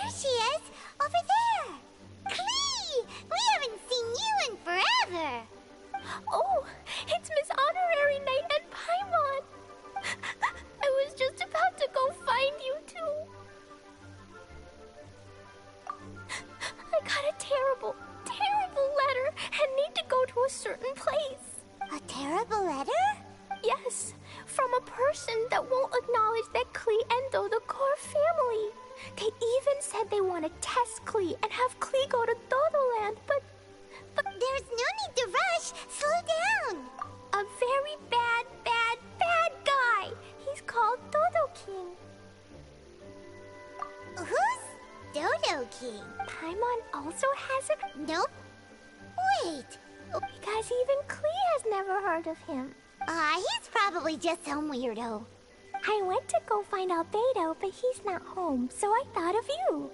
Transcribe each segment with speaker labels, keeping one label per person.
Speaker 1: There she is! Over there! Klee! We haven't seen you in forever!
Speaker 2: Oh, it's Miss Honorary Knight and Paimon! I was just about to go find you too. I got a terrible, terrible letter and need to go to a certain place.
Speaker 1: A terrible letter?
Speaker 2: Yes, from a person that won't acknowledge that Klee and Dodoko are family. They even said they want to test Klee and have Klee go to Dodoland, but
Speaker 1: there's no need to rush. Slow down.
Speaker 2: A very bad, bad, bad guy. He's called Dodo King.
Speaker 1: Who's Dodo King?
Speaker 2: Paimon also has it?
Speaker 1: Nope. Wait.
Speaker 2: Because even Klee has never heard of him.
Speaker 1: He's probably just some weirdo.
Speaker 2: I went to go find Albedo, but he's not home, so I thought of you.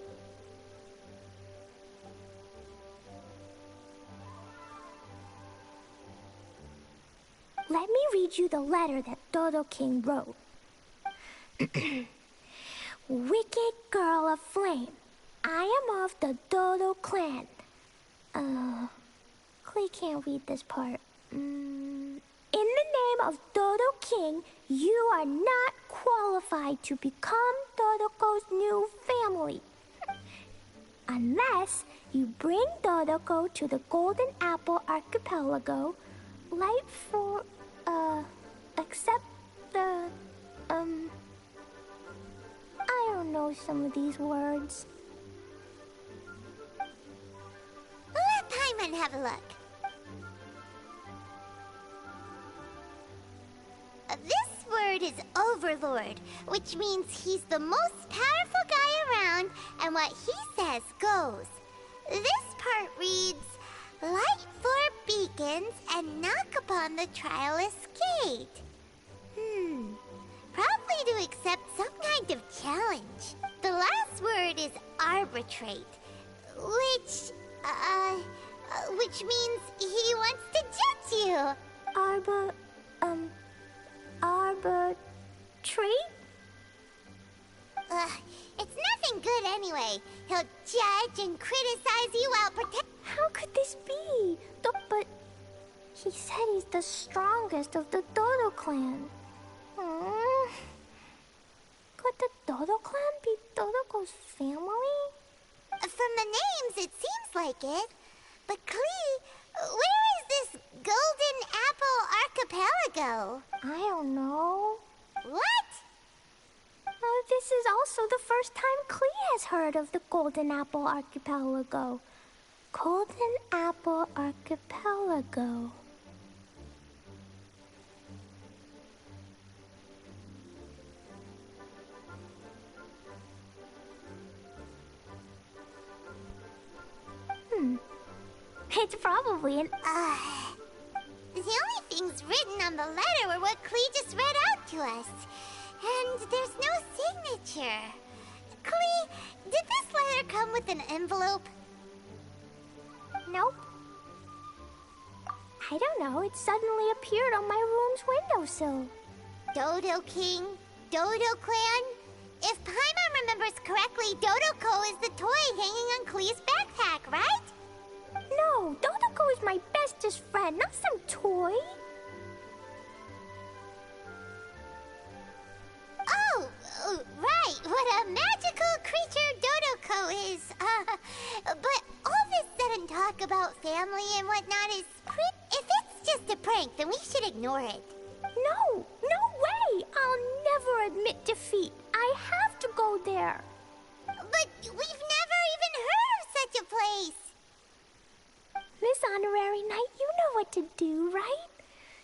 Speaker 2: Let me read you the letter that Dodo King wrote. Wicked girl of flame, I am of the Dodo clan. Klee can't read this part. In the name of Dodo King, you are not qualified to become Dodoko's new family. Unless you bring Dodoko to the Golden Apple Archipelago, light for, accept the, I don't know some of these words.
Speaker 1: Let Paimon have a look. This word is Overlord, which means he's the most powerful guy around, and what he says goes. This part reads, light four beacons and knock upon the trialist's gate. Probably to accept some kind of challenge. The last word is arbitrate, which means he wants to judge you.
Speaker 2: Arbitrate?
Speaker 1: It's nothing good anyway. He'll judge and criticize you while
Speaker 2: How could this be? But he said he's the strongest of the Dodo clan. Could the Dodo clan be Dodoko's family?
Speaker 1: From the names, it seems like it. But Klee, where is this Golden Apple Archipelago?
Speaker 2: I don't know.
Speaker 1: What?
Speaker 2: This is also the first time Klee has heard of the Golden Apple Archipelago. Golden Apple Archipelago. It's probably an...
Speaker 1: The only things written on the letter were what Klee just read out to us. And there's no signature. Klee, did this letter come with an envelope?
Speaker 2: Nope. I don't know, it suddenly appeared on my room's windowsill.
Speaker 1: Dodo King, Dodo Clan? If Paimon remembers correctly, Dodoko is the toy hanging on Klee's backpack, right?
Speaker 2: No, Dodoko is my bestest friend, not some toy.
Speaker 1: Oh, right, what a magical creature Dodoko is. But all this sudden talk about family and whatnot is if it's just a prank, then we should ignore it.
Speaker 2: No way! I'll never admit defeat. I have to go there.
Speaker 1: But we've never even heard of such a place.
Speaker 2: Miss Honorary Knight, you know what to do, right?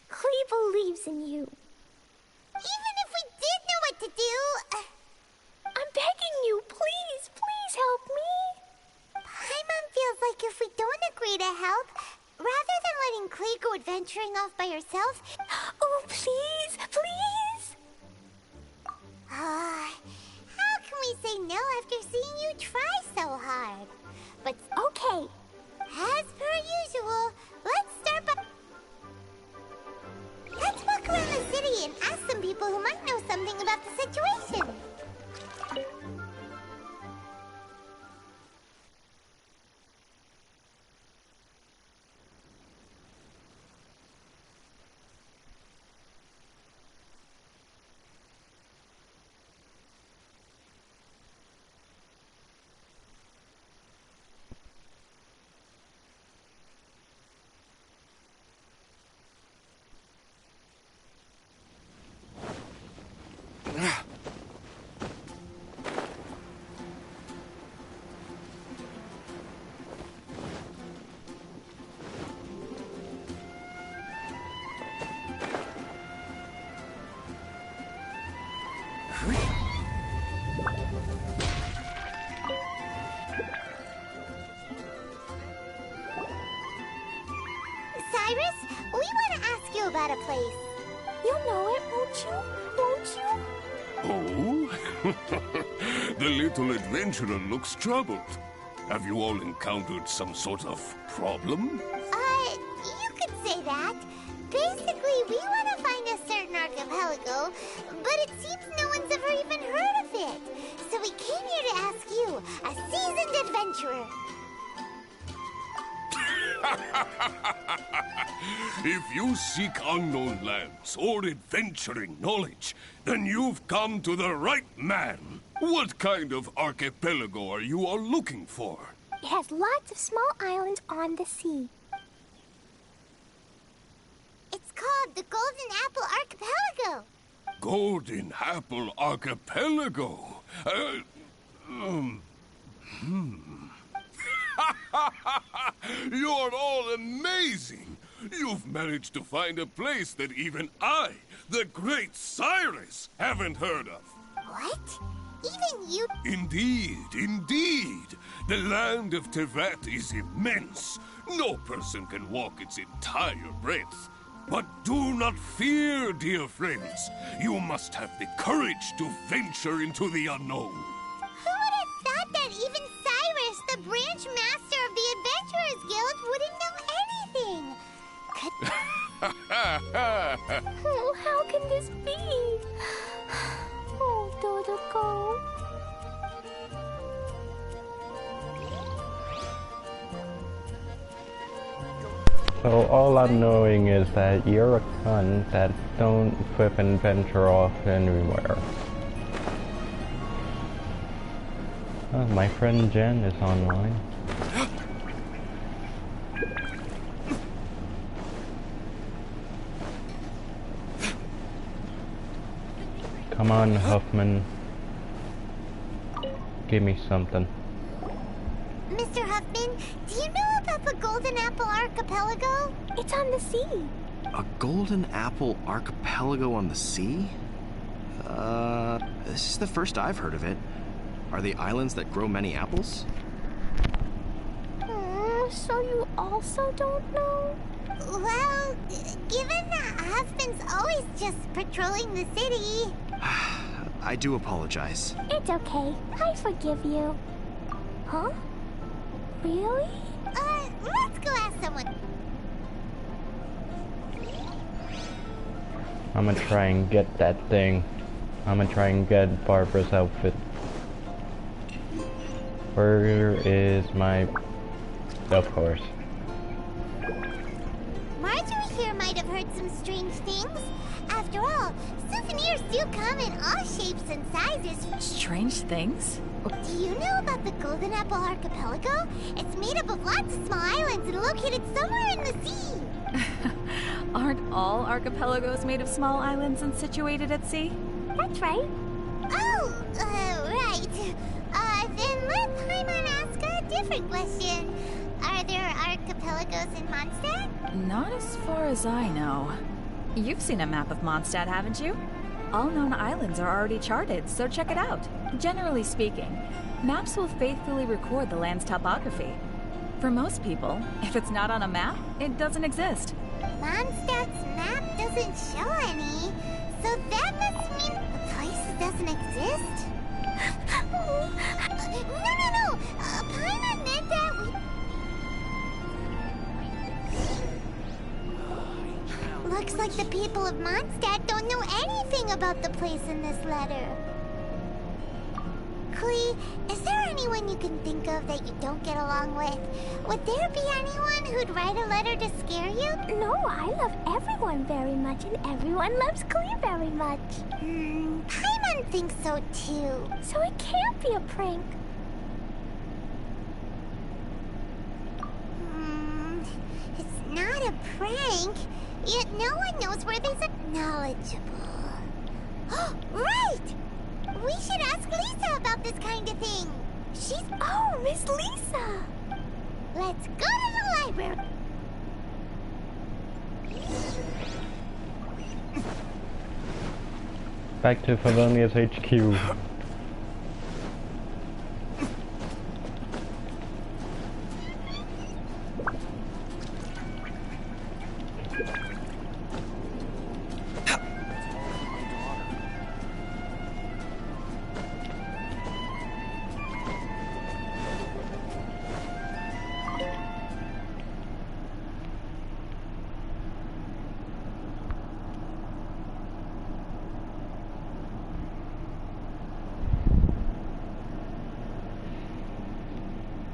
Speaker 2: Klee believes in you.
Speaker 1: Even if we did know what to do...
Speaker 2: I'm begging you, please help me.
Speaker 1: Paimon feels like if we don't agree to help, rather than letting Klee go adventuring off by herself...
Speaker 2: Oh, please!
Speaker 1: How can we say no after seeing you try so hard? But
Speaker 2: okay.
Speaker 1: As per usual, let's start by... Let's walk around the city and ask some people who might know something about the situation. Cyrus, we want to ask you about a place.
Speaker 2: You'll know it, won't you? Won't you?
Speaker 3: Oh? The little adventurer looks troubled. Have you all encountered some sort of problem?
Speaker 1: You could say that. Basically, we want to find a certain archipelago, but it seems no one's ever even heard of it. So we came here to ask you, a seasoned adventurer.
Speaker 3: If you seek unknown lands or adventuring knowledge, then you've come to the right man. What kind of archipelago are you all looking for?
Speaker 2: It has lots of small islands on the sea.
Speaker 1: It's called the Golden Apple Archipelago.
Speaker 3: Golden Apple Archipelago? You're all amazing! You've managed to find a place that even I, the great Cyrus, haven't heard of.
Speaker 1: What? Even you?
Speaker 3: Indeed, indeed. The land of Tevat is immense. No person can walk its entire breadth. But do not fear, dear friends. You must have the courage to venture into the unknown.
Speaker 1: Who would have thought that even Cyrus, the branch master of the Adventurers Guild, wouldn't know anything?
Speaker 2: Oh, how can this be? Oh, Dodoko.
Speaker 4: So all I'm knowing is that you're a cunt that don't flip and venture off anywhere. My friend Jen is online. Come on, Huffman. Give me something.
Speaker 1: Mr. Huffman, do you know about the Golden Apple Archipelago?
Speaker 2: It's on the sea.
Speaker 5: A golden apple archipelago on the sea? This is the first I've heard of it. Are the islands that grow many apples?
Speaker 2: So you also don't know?
Speaker 1: Well, given that Huffman's always just patrolling the city...
Speaker 5: I do apologize.
Speaker 2: It's okay. I forgive you. Huh? Really?
Speaker 1: Let's go ask someone.
Speaker 4: I'm gonna try and get that thing. I'm gonna try and get Barbara's outfit. Where is my... Of course.
Speaker 1: Marjorie here might have heard some strange things. After all, souvenirs do come in all shapes and sizes.
Speaker 6: Strange things?
Speaker 1: Do you know about the Golden Apple Archipelago? It's made up of lots of small islands and located somewhere in the sea.
Speaker 6: Aren't all archipelagos made of small islands and situated at sea?
Speaker 2: That's right.
Speaker 1: Oh, right. Then let Paimon ask a different question. Are there archipelagos in Mondstadt?
Speaker 6: Not as far as I know. You've seen a map of Mondstadt, haven't you? All known islands are already charted, so check it out. Generally speaking, maps will faithfully record the land's topography. For most people, if it's not on a map, it doesn't exist.
Speaker 1: Mondstadt's map doesn't show any, so that must mean the place doesn't exist? No! Paimon meant that we... Looks like the people of Mondstadt don't know anything about the place in this letter. Klee, is there anyone you can think of that you don't get along with? Would there be anyone who'd write a letter to scare you?
Speaker 2: No, I love everyone very much, and everyone loves Klee very much.
Speaker 1: Paimon thinks so too.
Speaker 2: So it can't be a prank.
Speaker 1: It's not a prank, yet no one knows where there's a knowledgeable. Right! We should ask Lisa about this kind of thing.
Speaker 2: Oh, Miss Lisa!
Speaker 1: Let's go to the library.
Speaker 4: Back to Felonious HQ.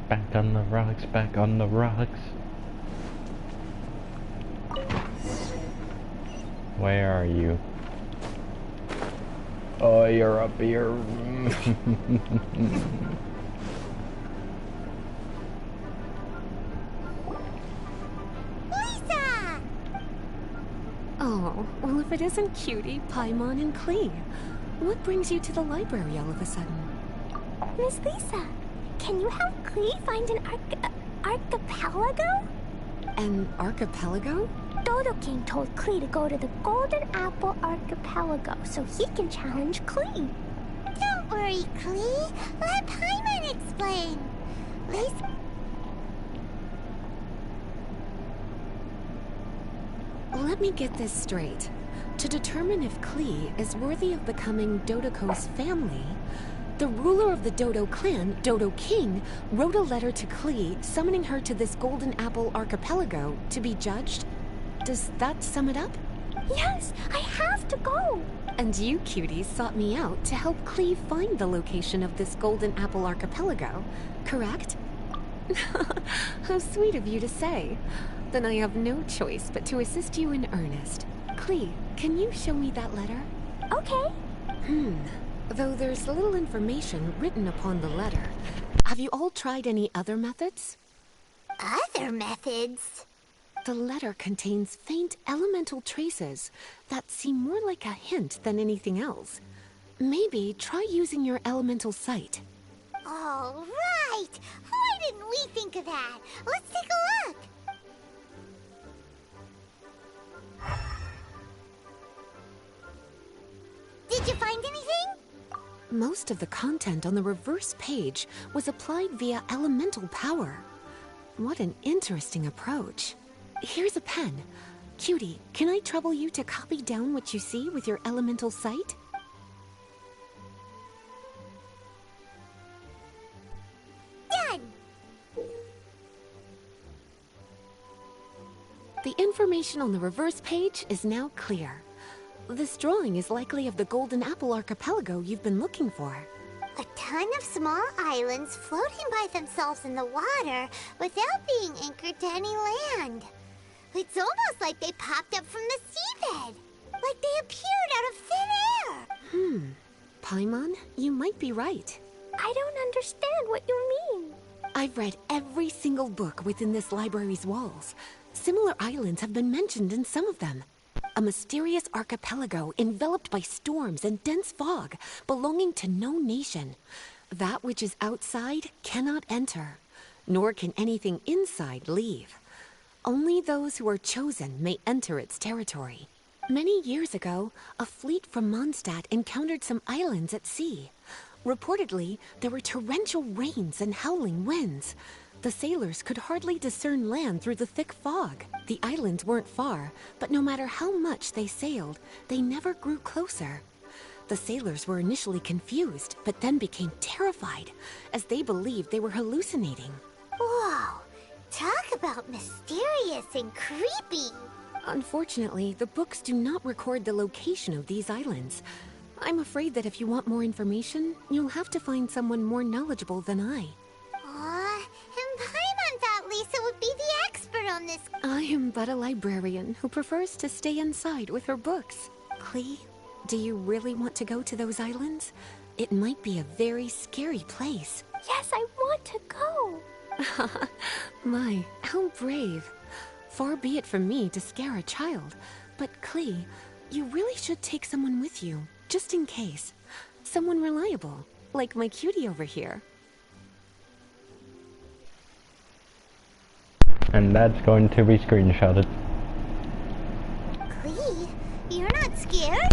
Speaker 4: Back on the rocks, back on the rocks. Where are you? Oh, you're up here.
Speaker 1: Lisa!
Speaker 7: Oh, well if it isn't Cutie, Paimon, and Klee. What brings you to the library all of a sudden?
Speaker 2: Miss Lisa, can you help Klee find an archipelago?
Speaker 7: An archipelago?
Speaker 2: Dodo King told Klee to go to the Golden Apple Archipelago so he can challenge Klee.
Speaker 1: Don't worry, Klee. Let Paimon explain. Lisa...
Speaker 7: Let me get this straight. To determine if Klee is worthy of becoming Dodoco's family, the ruler of the Dodo clan, Dodo King, wrote a letter to Klee summoning her to this Golden Apple Archipelago to be judged. Does that sum it up?
Speaker 2: Yes, I have to go.
Speaker 7: And you, Cuties, sought me out to help Klee find the location of this Golden Apple Archipelago, correct? How sweet of you to say. Then I have no choice but to assist you in earnest. Klee, can you show me that letter?
Speaker 2: Okay.
Speaker 7: Though there's little information written upon the letter, have you all tried any other methods?
Speaker 1: Other methods?
Speaker 7: The letter contains faint elemental traces that seem more like a hint than anything else. Maybe try using your elemental sight.
Speaker 1: Oh, right! Why didn't we think of that? Let's take a look! Did you find anything?
Speaker 7: Most of the content on the reverse page was applied via elemental power. What an interesting approach. Here's a pen. Cutie, can I trouble you to copy down what you see with your elemental sight?
Speaker 1: Done!
Speaker 7: The information on the reverse page is now clear. This drawing is likely of the Golden Apple Archipelago you've been looking for.
Speaker 1: A ton of small islands floating by themselves in the water without being anchored to any land. It's almost like they popped up from the seabed. Like they appeared out of thin air.
Speaker 7: Paimon, you might be right.
Speaker 2: I don't understand what you mean.
Speaker 7: I've read every single book within this library's walls. Similar islands have been mentioned in some of them. A mysterious archipelago enveloped by storms and dense fog, belonging to no nation. That which is outside cannot enter, nor can anything inside leave. Only those who are chosen may enter its territory. Many years ago, a fleet from Mondstadt encountered some islands at sea. Reportedly, there were torrential rains and howling winds. The sailors could hardly discern land through the thick fog. The islands weren't far, but no matter how much they sailed, they never grew closer. The sailors were initially confused, but then became terrified, as they believed they were hallucinating.
Speaker 1: Whoa! Talk about mysterious and creepy!
Speaker 7: Unfortunately, the books do not record the location of these islands. I'm afraid that if you want more information, you'll have to find someone more knowledgeable than I.
Speaker 1: And Paimon thought Lisa would be the expert on this.
Speaker 7: I am but a librarian who prefers to stay inside with her books. Klee, do you really want to go to those islands? It might be a very scary place.
Speaker 2: Yes, I want to go.
Speaker 7: My, how brave. Far be it from me to scare a child, but Klee, you really should take someone with you, just in case. Someone reliable, like my cutie over here.
Speaker 4: And that's going to be screenshotted.
Speaker 1: Klee, you're not scared?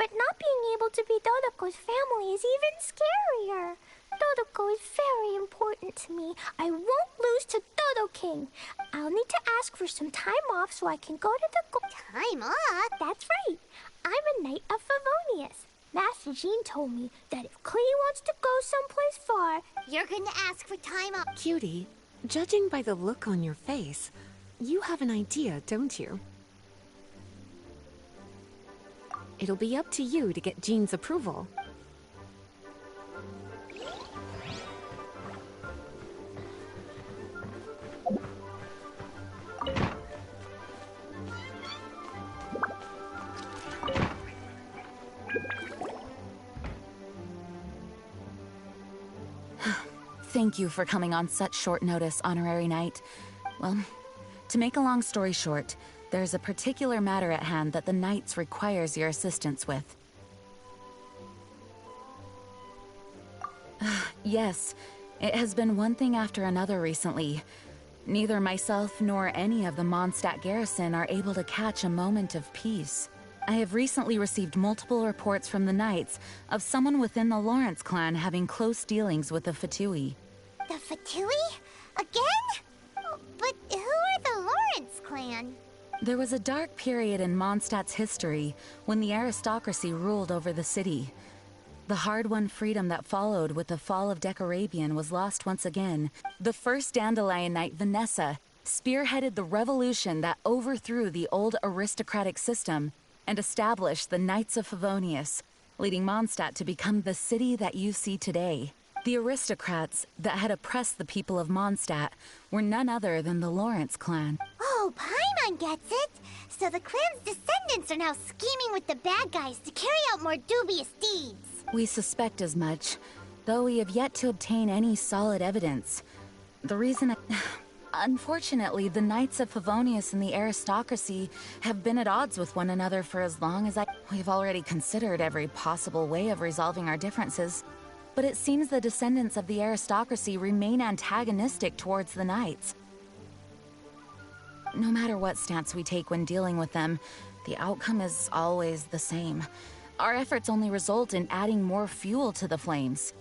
Speaker 2: But not being able to be Dodoko's family is even scarier. Dodoko is very important to me. I won't lose to Dodo King. I'll need to ask for some time off so I can go to the
Speaker 1: Time off?
Speaker 2: That's right. I'm a Knight of Favonius. Master Jean told me that if Klee wants to go someplace far,
Speaker 1: You're gonna ask for time off.
Speaker 7: Cutie, judging by the look on your face, you have an idea, don't you? It'll be up to you to get Jean's approval.
Speaker 8: Thank you for coming on such short notice, Honorary Knight. Well, to make a long story short, there's a particular matter at hand that the Knights requires your assistance with. Yes, it has been one thing after another recently. Neither myself nor any of the Mondstadt garrison are able to catch a moment of peace. I have recently received multiple reports from the Knights of someone within the Lawrence clan having close dealings with the Fatui.
Speaker 1: The Fatui? Again? But who are the Lawrence clan?
Speaker 8: There was a dark period in Mondstadt's history when the aristocracy ruled over the city. The hard-won freedom that followed with the fall of Decarabian was lost once again. The first Dandelion Knight, Vanessa, spearheaded the revolution that overthrew the old aristocratic system and established the Knights of Favonius, leading Mondstadt to become the city that you see today. The aristocrats that had oppressed the people of Mondstadt were none other than the Lawrence clan.
Speaker 1: Oh, Paimon gets it! So the clan's descendants are now scheming with the bad guys to carry out more dubious deeds.
Speaker 8: We suspect as much, though we have yet to obtain any solid evidence. The reason Unfortunately, the Knights of Favonius and the aristocracy have been at odds with one another for as long as We've already considered every possible way of resolving our differences, but it seems the descendants of the aristocracy remain antagonistic towards the Knights. No matter what stance we take when dealing with them, the outcome is always the same. Our efforts only result in adding more fuel to the flames.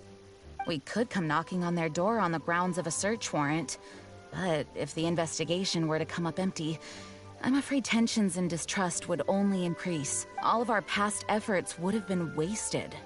Speaker 8: We could come knocking on their door on the grounds of a search warrant, but if the investigation were to come up empty, I'm afraid tensions and distrust would only increase. All of our past efforts would have been wasted.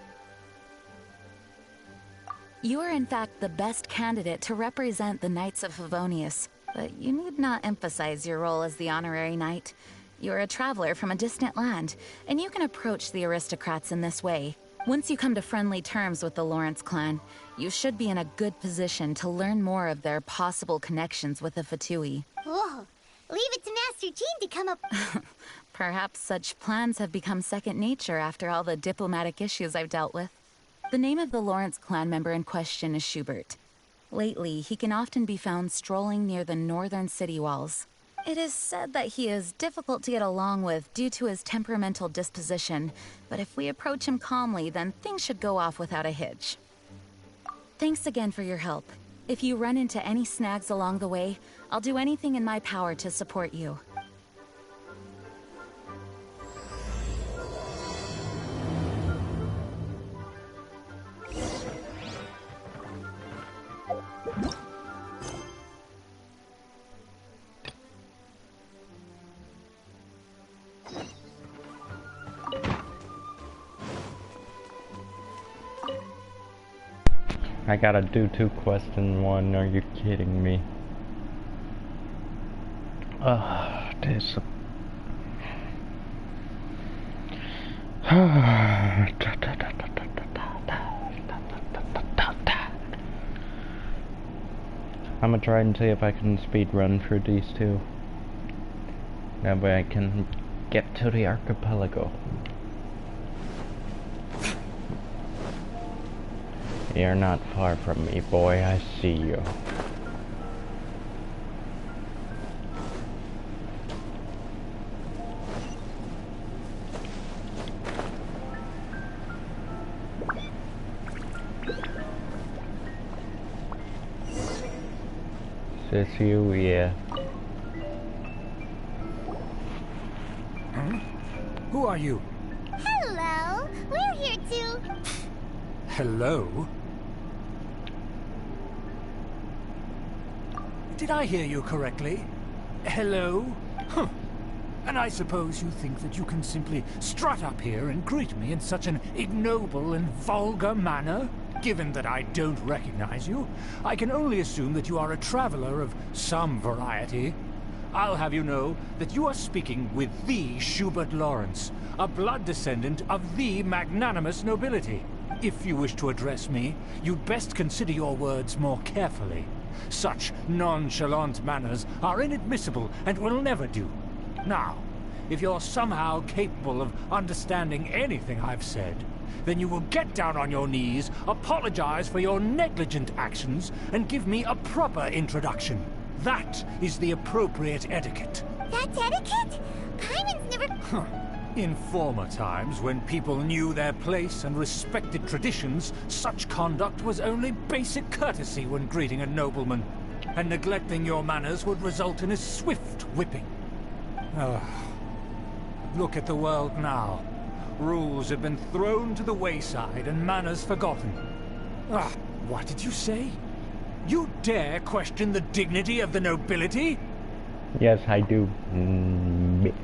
Speaker 8: You are in fact the best candidate to represent the Knights of Favonius, but you need not emphasize your role as the honorary knight. You're a traveler from a distant land, and you can approach the aristocrats in this way. Once you come to friendly terms with the Lawrence clan, you should be in a good position to learn more of their possible connections with the Fatui.
Speaker 1: Whoa, leave it to Master Jean to come up.
Speaker 8: Perhaps such plans have become second nature after all the diplomatic issues I've dealt with. The name of the Lawrence clan member in question is Schubert. Lately, he can often be found strolling near the northern city walls. It is said that he is difficult to get along with due to his temperamental disposition, but if we approach him calmly, then things should go off without a hitch. Thanks again for your help. If you run into any snags along the way, I'll do anything in my power to support you.
Speaker 4: I gotta do 2 quests in 1, are you kidding me? This... I'm gonna try and see if I can speed run through these 2. That way I can get to the archipelago. You're not far from me, boy. I see you. Is this you? Yeah.
Speaker 9: Huh? Who are you?
Speaker 1: Hello,
Speaker 9: Hello? Did I hear you correctly? Hello? Huh. And I suppose you think that you can simply strut up here and greet me in such an ignoble and vulgar manner? Given that I don't recognize you, I can only assume that you are a traveler of some variety. I'll have you know that you are speaking with the Schubert Lawrence, a blood descendant of the magnanimous nobility. If you wish to address me, you'd best consider your words more carefully. Such nonchalant manners are inadmissible and will never do. Now, if you're somehow capable of understanding anything I've said, then you will get down on your knees, apologize for your negligent actions, and give me a proper introduction. That is the appropriate etiquette.
Speaker 1: That's etiquette? Paimon's never...
Speaker 9: In former times, when people knew their place and respected traditions, such conduct was only basic courtesy when greeting a nobleman, and neglecting your manners would result in a swift whipping. Look at the world now. Rules have been thrown to the wayside and manners forgotten. What did you say? You dare question the dignity of the nobility?
Speaker 4: Yes, I do, bitch.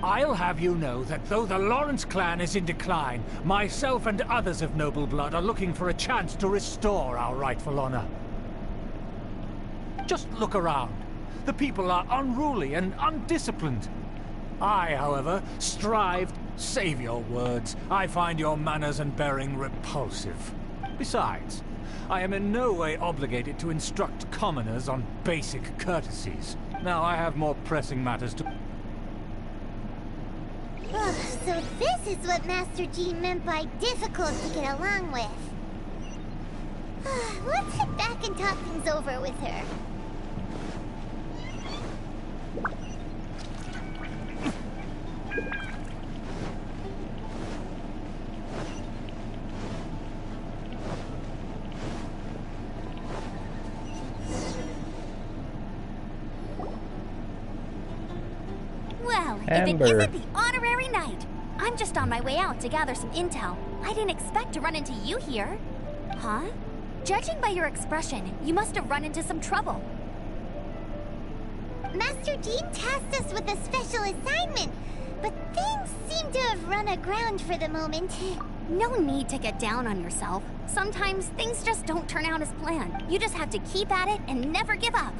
Speaker 9: I'll have you know that though the Lawrence clan is in decline, myself and others of noble blood are looking for a chance to restore our rightful honor. Just look around. The people are unruly and undisciplined. I, however, strive... Save your words. I find your manners and bearing repulsive. Besides, I am in no way obligated to instruct commoners on basic courtesies. Now I have more pressing matters to...
Speaker 1: So this is what Master Jean meant by difficult to get along with. Let's head back and talk things over with her.
Speaker 2: Well,
Speaker 4: Amber.
Speaker 2: if it isn't the honorary knight. I'm just on my way out to gather some intel. I didn't expect to run into you here. Huh? Judging by your expression, you must have run into some trouble.
Speaker 1: Master Jean tasked us with a special assignment, but things seem to have run aground for the moment.
Speaker 2: No need to get down on yourself. Sometimes things just don't turn out as planned. You just have to keep at it and never give up.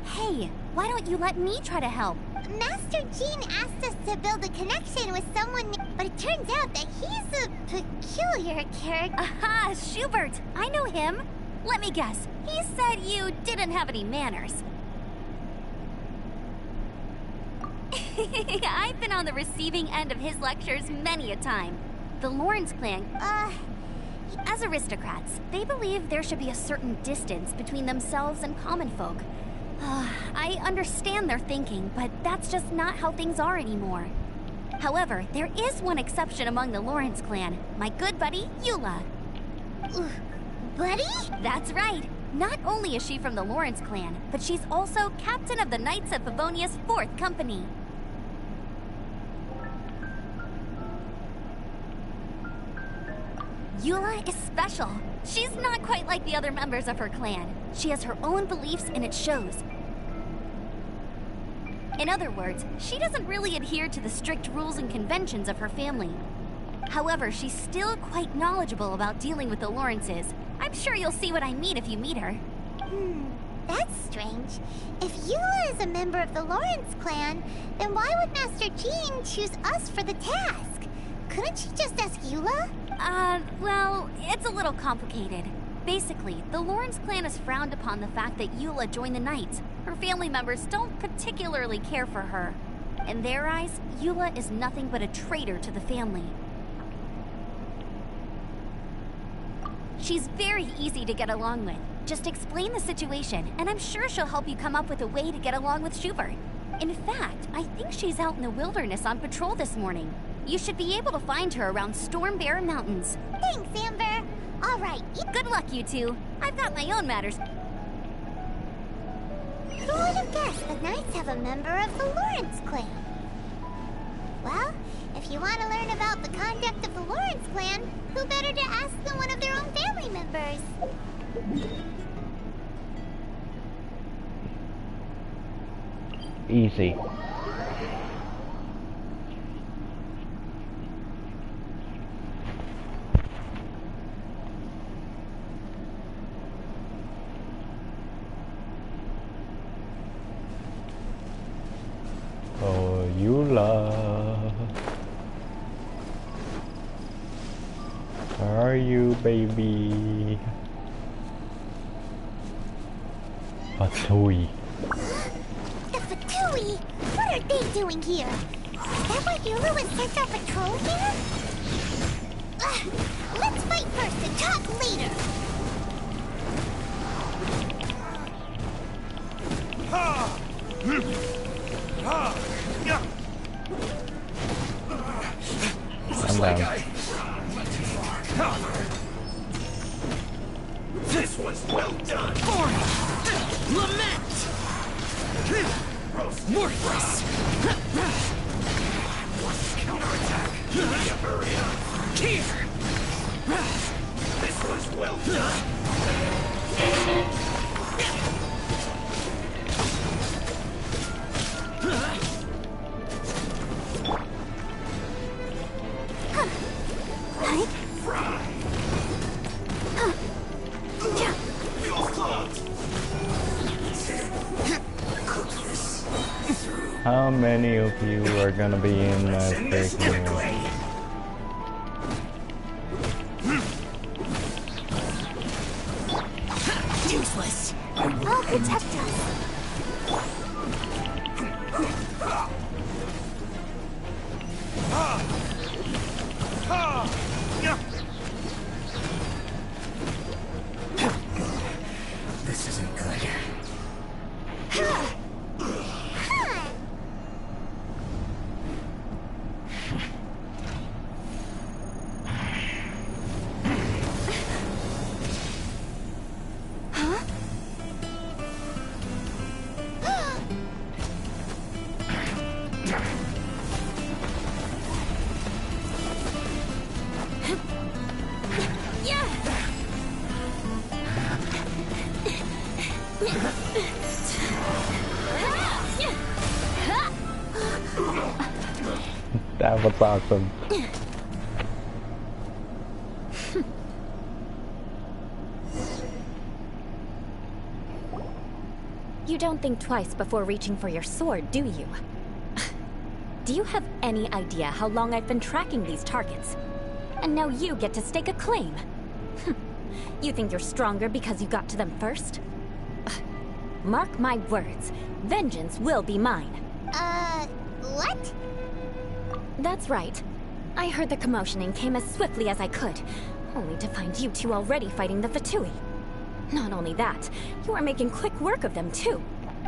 Speaker 2: Hey, why don't you let me try to help?
Speaker 1: Master Jean asked us to build a connection with someone, but it turns out that he's a peculiar character.
Speaker 2: Aha, Schubert! I know him. Let me guess. He said you didn't have any manners. I've been on the receiving end of his lectures many a time. The Lawrence clan, as aristocrats, they believe there should be a certain distance between themselves and common folk. I understand their thinking, but that's just not how things are anymore. However, there is one exception among the Lawrence clan, my good buddy, Eula.
Speaker 1: Buddy?
Speaker 2: That's right. Not only is she from the Lawrence clan, but she's also captain of the Knights of Favonia's 4th Company. Eula is special. She's not quite like the other members of her clan. She has her own beliefs and it shows. In other words, she doesn't really adhere to the strict rules and conventions of her family. However, she's still quite knowledgeable about dealing with the Lawrences. I'm sure you'll see what I mean if you meet her.
Speaker 1: That's strange. If Eula is a member of the Lawrence clan, then why would Master Jean choose us for the task? Couldn't she just ask Eula?
Speaker 2: Well, it's a little complicated. Basically, the Lawrence clan has frowned upon the fact that Eula joined the Knights. Her family members don't particularly care for her. In their eyes, Eula is nothing but a traitor to the family. She's very easy to get along with. Just explain the situation, and I'm sure she'll help you come up with a way to get along with Schubert. In fact, I think she's out in the wilderness on patrol this morning. You should be able to find her around Stormbear Mountains.
Speaker 1: Thanks, Amber. All right.
Speaker 2: Good luck, you two. I've got my own matters.
Speaker 1: Who would have guessed the Knights have a member of the Lawrence clan? Well, if you want to learn about the conduct of the Lawrence clan, who better to ask than one of their own family members?
Speaker 4: Easy. Oh, Eula. Where are you, baby? Fatui.
Speaker 1: The Fatui? What are they doing here? Is that why Yulu was sent our patrol here? Let's fight first and talk later.
Speaker 4: I'm down.
Speaker 10: This was well done. Lament. Worthless. Counterattack. Hurry up. Here. This was well done.
Speaker 4: How many of you are gonna be in my freaking
Speaker 10: useless.
Speaker 2: I'll protect us.
Speaker 10: This isn't good.
Speaker 4: That was awesome.
Speaker 11: You don't think twice before reaching for your sword, do you? Do you have any idea how long I've been tracking these targets? And now you get to stake a claim. You think you're stronger because you got to them first? Mark my words, vengeance will be mine.
Speaker 1: What?
Speaker 11: That's right. I heard the commotion and came as swiftly as I could, only to find you two already fighting the Fatui. Not only that, you are making quick work of them too.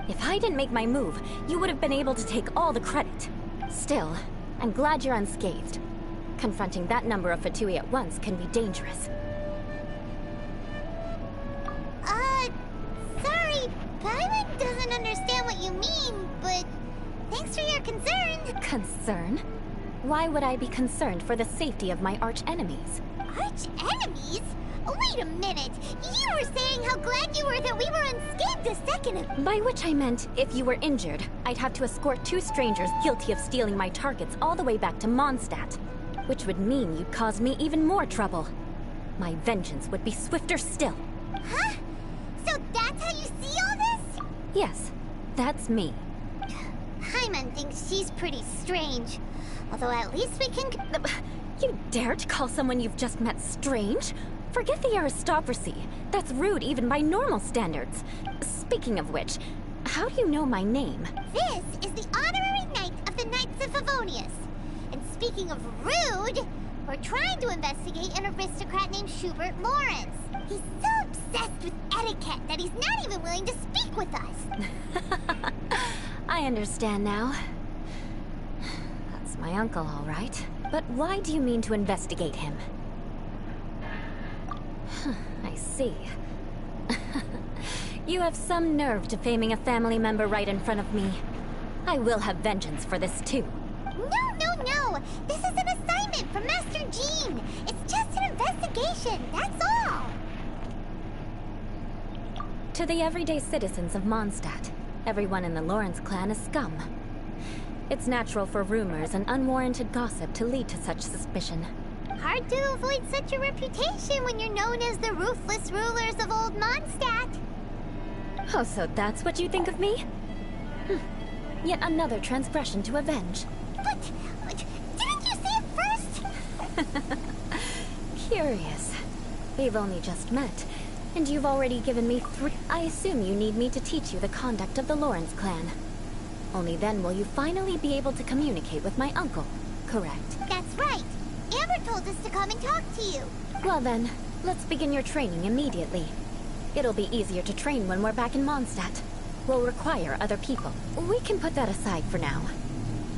Speaker 11: If I didn't make my move, you would have been able to take all the credit. Still, I'm glad you're unscathed. Confronting that number of Fatui at once can be dangerous.
Speaker 1: Sorry, Paimon doesn't understand what you mean, but thanks for your concern.
Speaker 11: Concern? Why would I be concerned for the safety of my arch-enemies?
Speaker 1: Arch-enemies? Wait a minute! You were saying how glad you were that we were unscathed a second ago.
Speaker 11: By which I meant, if you were injured, I'd have to escort two strangers guilty of stealing my targets all the way back to Mondstadt. Which would mean you'd cause me even more trouble. My vengeance would be swifter still.
Speaker 1: Huh? So that's how you see all this?
Speaker 11: Yes, that's me.
Speaker 1: Paimon thinks she's pretty strange. Although at least we can...
Speaker 11: You dare to call someone you've just met strange? Forget the aristocracy. That's rude even by normal standards. Speaking of which, how do you know my name?
Speaker 1: This is the honorary knight of the Knights of Favonius. And speaking of rude, we're trying to investigate an aristocrat named Schubert Lawrence. He's so obsessed with etiquette that he's not even willing to speak with us.
Speaker 11: I understand now. That's my uncle, all right. But why do you mean to investigate him? I see. You have some nerve defaming a family member right in front of me. I will have vengeance for this too.
Speaker 1: No, No! This is an assignment from Master Jean! It's just an investigation, that's all!
Speaker 11: To the everyday citizens of Mondstadt, everyone in the Lawrence clan is scum. It's natural for rumors and unwarranted gossip to lead to such suspicion.
Speaker 1: Hard to avoid such a reputation when you're known as the ruthless rulers of old Mondstadt.
Speaker 11: Oh, so that's what you think of me? Yet another transgression to avenge.
Speaker 1: But didn't you say it first?
Speaker 11: Curious. We've only just met, and you've already given me 3... I assume you need me to teach you the conduct of the Lawrence clan. Only then will you finally be able to communicate with my uncle, correct?
Speaker 1: That's right. Amber told us to come and talk to you.
Speaker 11: Well then, let's begin your training immediately. It'll be easier to train when we're back in Mondstadt. We'll require other people. We can put that aside for now.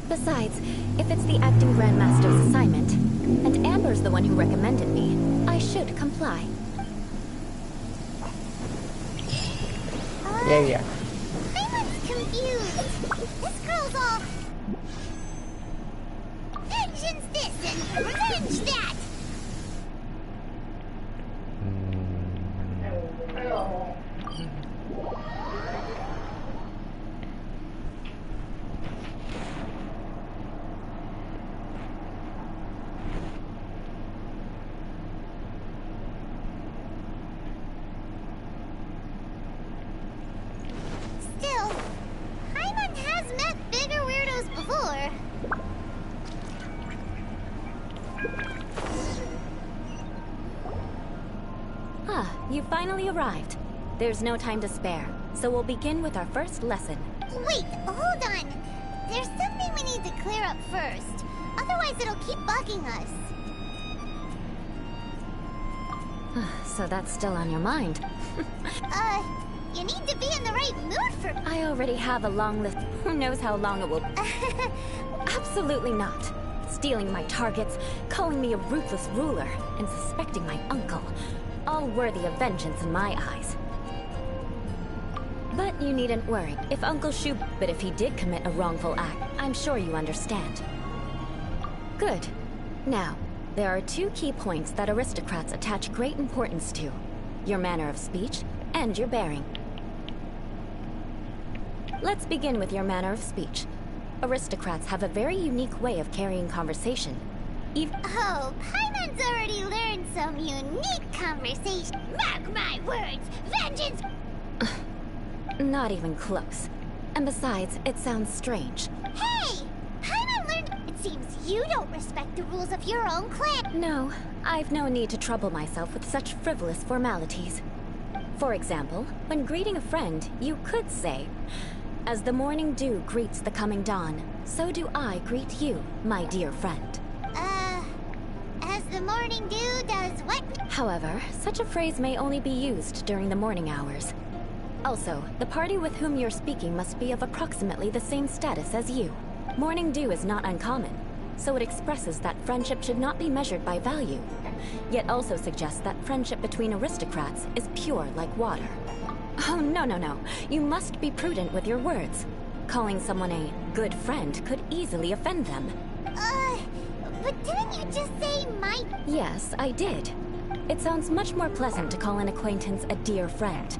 Speaker 11: Besides, if it's the acting Grandmaster's assignment, and Amber's the one who recommended me, I should comply.
Speaker 4: Yeah.
Speaker 1: Everyone's confused. This girl's all... vengeance this and revenge that! Still, Paimon has met bigger weirdos before.
Speaker 11: Ah, you finally arrived. There's no time to spare, so we'll begin with our first lesson.
Speaker 1: Wait, hold on. There's something we need to clear up first. Otherwise it'll keep bugging us.
Speaker 11: So that's still on your mind.
Speaker 1: You need to be in the right mood for...
Speaker 11: I already have a long list. Who knows how long it will... Absolutely not. Stealing my targets, calling me a ruthless ruler, and suspecting my uncle. All worthy of vengeance in my eyes. But you needn't worry. If Uncle but if he did commit a wrongful act, I'm sure you understand. Good. Now, there are 2 key points that aristocrats attach great importance to. Your manner of speech, and your bearing. Let's begin with your manner of speech. Aristocrats have a very unique way of carrying conversation.
Speaker 1: Oh, Paimon's already learned some unique conversation. Mark my words, vengeance!
Speaker 11: Not even close. And besides, it sounds strange.
Speaker 1: Hey! Paimon learned... It seems you don't respect the rules of your own clan.
Speaker 11: No, I've no need to trouble myself with such frivolous formalities. For example, when greeting a friend, you could say, "As the morning dew greets the coming dawn, so do I greet you, my dear friend."
Speaker 1: As the morning dew does what?
Speaker 11: However, such a phrase may only be used during the morning hours. Also, the party with whom you're speaking must be of approximately the same status as you. Morning dew is not uncommon, so it expresses that friendship should not be measured by value, yet also suggests that friendship between aristocrats is pure like water. Oh, no. You must be prudent with your words. Calling someone a good friend could easily offend them.
Speaker 1: But didn't you just say my...
Speaker 11: Yes, I did. It sounds much more pleasant to call an acquaintance a dear friend.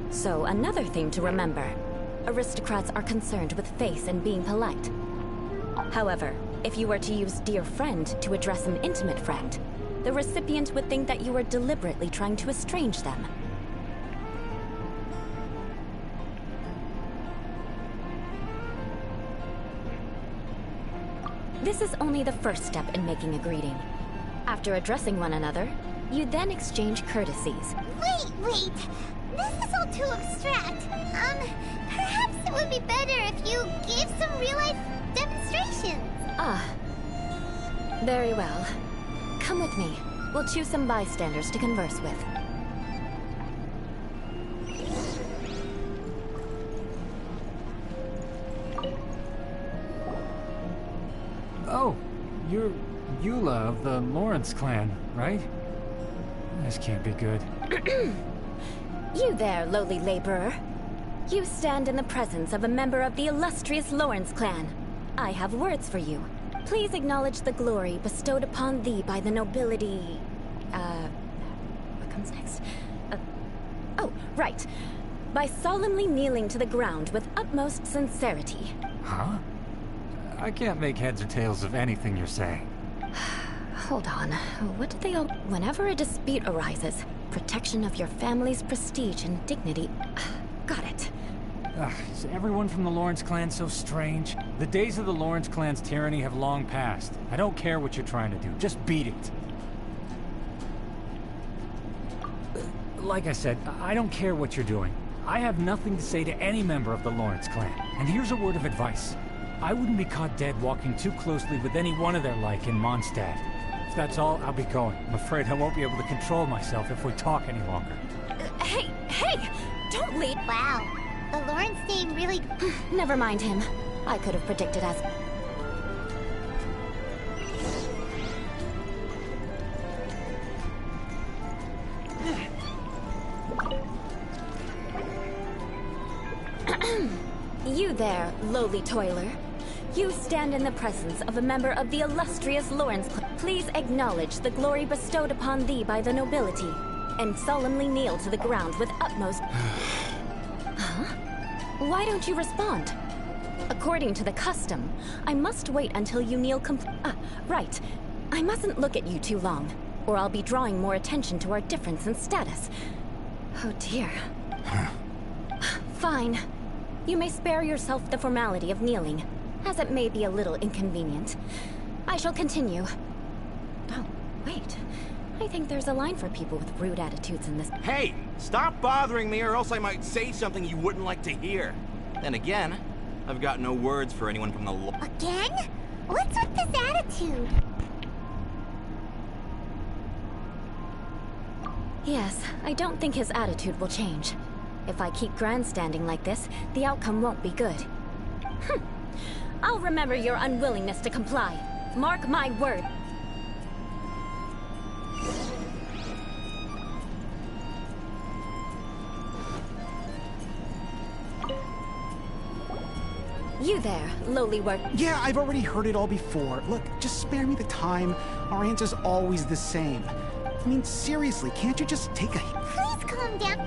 Speaker 11: So, another thing to remember. Aristocrats are concerned with face and being polite. However, if you were to use dear friend to address an intimate friend, the recipient would think that you were deliberately trying to estrange them. This is only the first step in making a greeting. After addressing one another, you then exchange courtesies.
Speaker 1: Wait! This is all too abstract. Perhaps it would be better if you gave some real-life demonstrations.
Speaker 11: Ah. Very well. Come with me. We'll choose some bystanders to converse with.
Speaker 9: Oh, you're Eula of the Lawrence clan, right? This can't be good.
Speaker 11: You there, lowly laborer. You stand in the presence of a member of the illustrious Lawrence clan. I have words for you. Please acknowledge the glory bestowed upon thee by the nobility... what comes next? Oh, right. By solemnly kneeling to the ground with utmost sincerity.
Speaker 9: Huh? I can't make heads or tails of anything you're saying.
Speaker 11: Hold on. What did they all... Whenever a dispute arises, protection of your family's prestige and dignity... Got it.
Speaker 9: Is everyone from the Lawrence clan so strange? The days of the Lawrence clan's tyranny have long passed. I don't care what you're trying to do. Just beat it. Like I said, I don't care what you're doing. I have nothing to say to any member of the Lawrence clan. And here's a word of advice. I wouldn't be caught dead walking too closely with any one of their like in Mondstadt. If that's all, I'll be going. I'm afraid I won't be able to control myself if we talk any longer.
Speaker 11: Hey! Don't leave!
Speaker 1: Wow. The Lawrence name really...
Speaker 11: Never mind him. I could have predicted as... You there, lowly toiler. You stand in the presence of a member of the illustrious Lawrence clan. Please acknowledge the glory bestowed upon thee by the nobility, and solemnly kneel to the ground with utmost... Huh? Why don't you respond? According to the custom, I must wait until you kneel right. I mustn't look at you too long, or I'll be drawing more attention to our difference in status. Oh dear. Fine. You may spare yourself the formality of kneeling, as it may be a little inconvenient. I shall continue. Oh, wait. I think there's a line for people with rude attitudes in this.
Speaker 5: Hey! Stop bothering me or else I might say something you wouldn't like to hear. Then again, I've got no words for anyone from the
Speaker 1: Again? What's with this attitude?
Speaker 11: Yes, I don't think his attitude will change. If I keep grandstanding like this, the outcome won't be good. I'll remember your unwillingness to comply. Mark my word. You there, lowly work.
Speaker 12: Yeah, I've already heard it all before. Look, just spare me the time. Our answer's always the same. I mean, seriously, can't you just take a...
Speaker 1: Please calm down.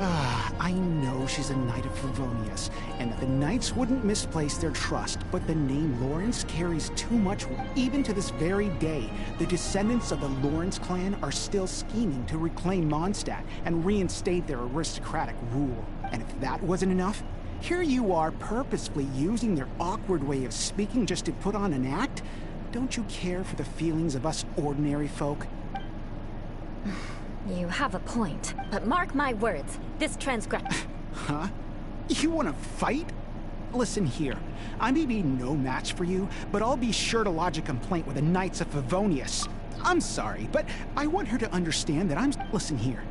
Speaker 12: I know she's a Knight of Favonius, and that the Knights wouldn't misplace their trust, but the name Lawrence carries too much weight. Even to this very day, the descendants of the Lawrence clan are still scheming to reclaim Mondstadt and reinstate their aristocratic rule. And if that wasn't enough, here you are purposefully using their awkward way of speaking just to put on an act? Don't you care for the feelings of us ordinary folk?
Speaker 11: You have a point, but mark my words, this transgression...
Speaker 12: Huh? You want to fight? Listen here, I may be no match for you, but I'll be sure to lodge a complaint with the Knights of Favonius. I'm sorry, but I want her to understand that I'm... Listen here,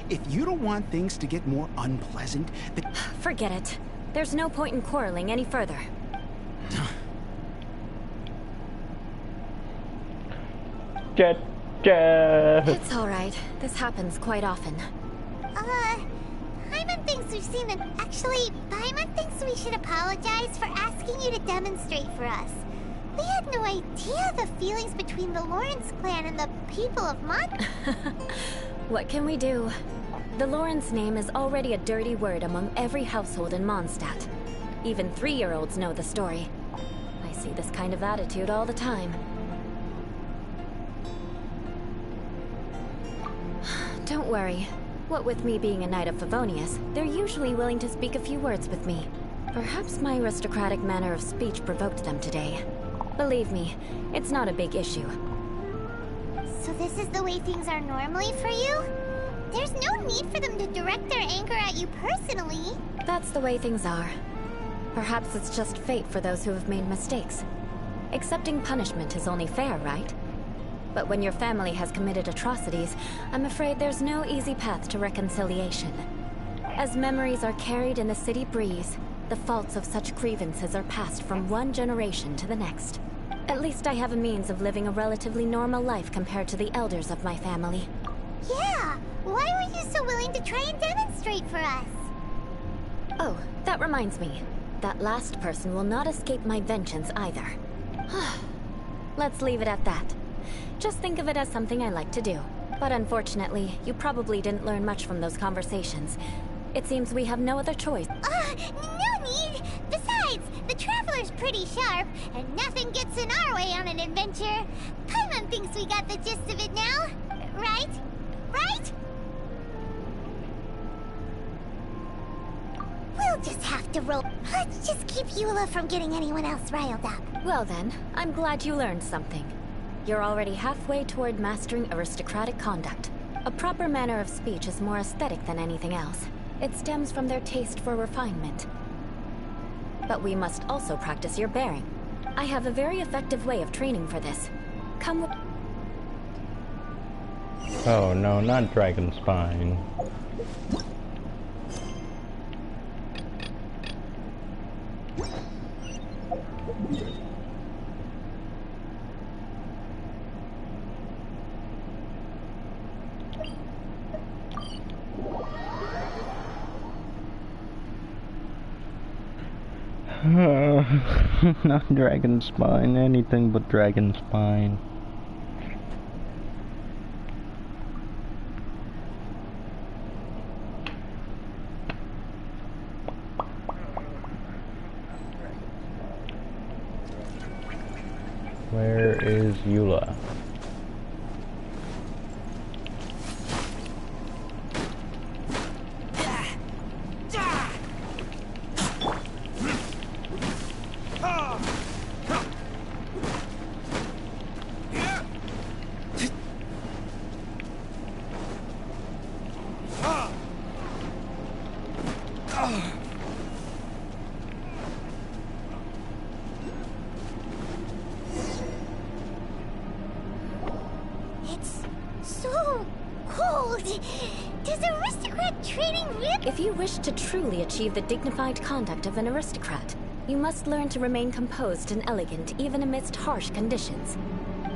Speaker 12: if you don't want things to get more unpleasant, then...
Speaker 11: Forget it. There's no point in quarreling any further. It's alright. This happens quite often.
Speaker 1: Paimon thinks we've seen it. Actually, Paimon thinks we should apologize for asking you to demonstrate for us. We had no idea the feelings between the Lawrence clan and the people of Mont...
Speaker 11: What can we do? The Lawrence name is already a dirty word among every household in Mondstadt. Even 3-year-olds know the story. I see this kind of attitude all the time. Don't worry. What with me being a Knight of Favonius, they're usually willing to speak a few words with me. Perhaps my aristocratic manner of speech provoked them today. Believe me, it's not a big issue.
Speaker 1: So this is the way things are normally for you? There's no need for them to direct their anger at you personally.
Speaker 11: That's the way things are. Perhaps it's just fate for those who have made mistakes. Accepting punishment is only fair, right? But when your family has committed atrocities, I'm afraid there's no easy path to reconciliation. As memories are carried in the city breeze, the faults of such grievances are passed from one generation to the next. At least I have a means of living a relatively normal life compared to the elders of my family.
Speaker 1: Yeah! Why were you so willing to try and demonstrate for us?
Speaker 11: Oh, that reminds me. That last person will not escape my vengeance either. Let's leave it at that. Just think of it as something I like to do. But unfortunately, you probably didn't learn much from those conversations. It seems we have no other choice.
Speaker 1: No need! Besides, the Traveler's pretty sharp, and nothing gets in our way on an adventure. Paimon thinks we got the gist of it now. Right? Right? We'll just have to roll. Let's just keep Eula from getting anyone else riled up.
Speaker 11: Well then, I'm glad you learned something. You're already halfway toward mastering aristocratic conduct. A proper manner of speech is more aesthetic than anything else. It stems from their taste for refinement. But we must also practice your bearing. I have a very effective way of training for this. Come with...
Speaker 4: Oh no, not Dragon Spine. Not Dragon Spine, anything but Dragon Spine. Where is Eula?
Speaker 11: If you wish to truly achieve the dignified conduct of an aristocrat, you must learn to remain composed and elegant even amidst harsh conditions.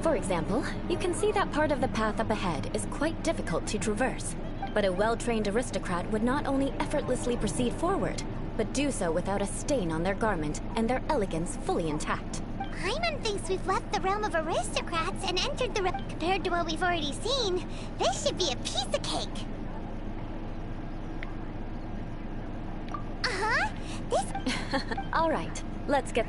Speaker 11: For example, you can see that part of the path up ahead is quite difficult to traverse. But a well-trained aristocrat would not only effortlessly proceed forward, but do so without a stain on their garment and their elegance fully intact.
Speaker 1: Paimon thinks we've left the realm of aristocrats and entered the compared to what we've already seen, this should be a piece of cake.
Speaker 11: All right, let's get...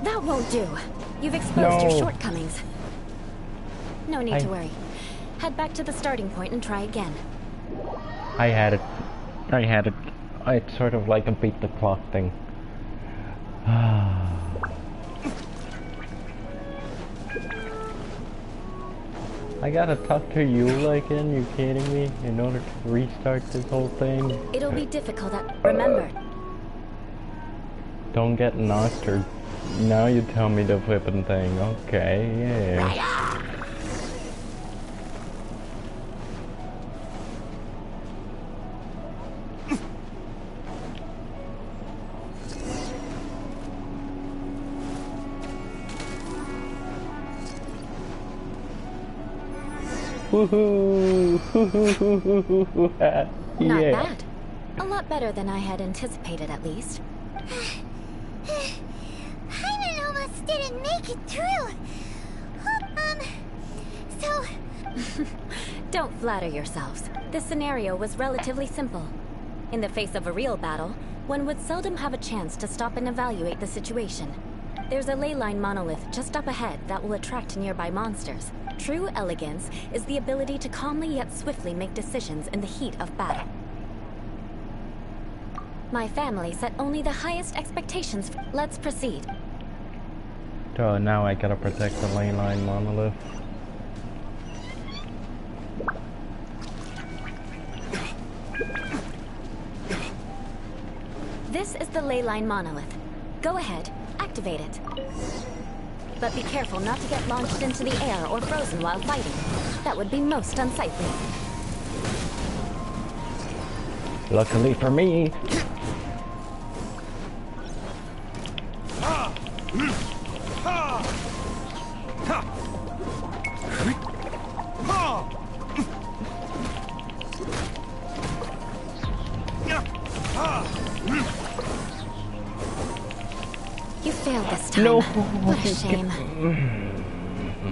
Speaker 11: That won't do. You've exposed your shortcomings. No need to worry. Head back to the starting point and try again.
Speaker 4: I had it. It's sort of like a beat the clock thing. I gotta talk to Eula again, you kidding me? In order to restart this whole thing?
Speaker 11: It'll be difficult remember.
Speaker 4: Don't get knocked or... Now you tell me the flippin' thing. Okay, yeah. Woohoo!
Speaker 11: Not bad. A lot better than I had anticipated, at least.
Speaker 1: Paimon almost didn't make it through. So...
Speaker 11: Don't flatter yourselves. This scenario was relatively simple. In the face of a real battle, one would seldom have a chance to stop and evaluate the situation. There's a ley line monolith just up ahead that will attract nearby monsters. True elegance is the ability to calmly yet swiftly make decisions in the heat of battle. My family set only the highest expectations. Let's proceed.
Speaker 4: So now I gotta protect the ley line monolith.
Speaker 11: This is the ley line monolith. Go ahead, activate it. but be careful not to get launched into the air or frozen while fighting. That would be most unsightly.
Speaker 4: Luckily for me.
Speaker 11: You failed this time.
Speaker 4: No.
Speaker 11: What a shame.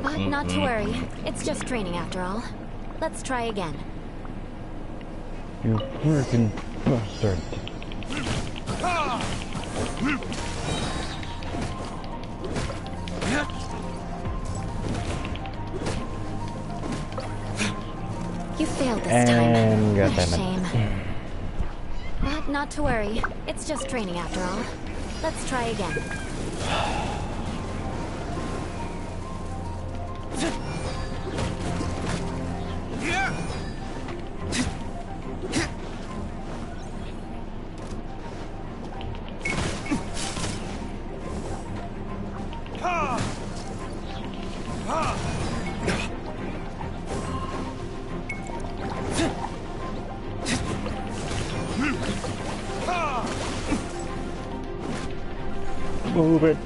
Speaker 11: But not to worry. It's just training after all. Let's try again.
Speaker 4: You freaking bastard.
Speaker 11: You failed this time.
Speaker 4: God
Speaker 11: What a
Speaker 4: damn it.
Speaker 11: shame. But not to worry. It's just training after all. Let's try again.
Speaker 4: Move it.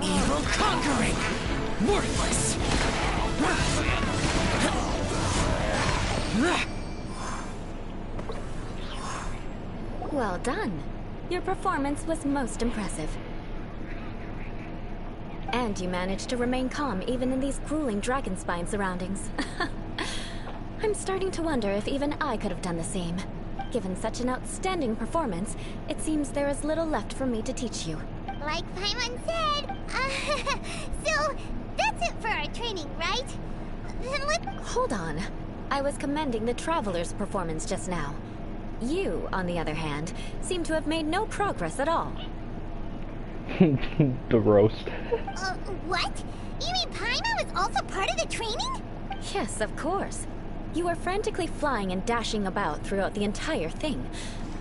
Speaker 10: Evil conquering! Worthless!
Speaker 11: Well done. Your performance was most impressive. And you managed to remain calm even in these grueling dragon spine surroundings. I'm starting to wonder if even I could have done the same. Given such an outstanding performance, it seems there is little left for me to teach you.
Speaker 1: Like Paimon said, so that's it for our training, right? Then let...
Speaker 11: Hold on. I was commending the Traveler's performance just now. You, on the other hand, seem to have made no progress at all.
Speaker 4: The roast.
Speaker 1: What? You mean Paimon was also part of the training?
Speaker 11: Yes, of course. You were frantically flying and dashing about throughout the entire thing.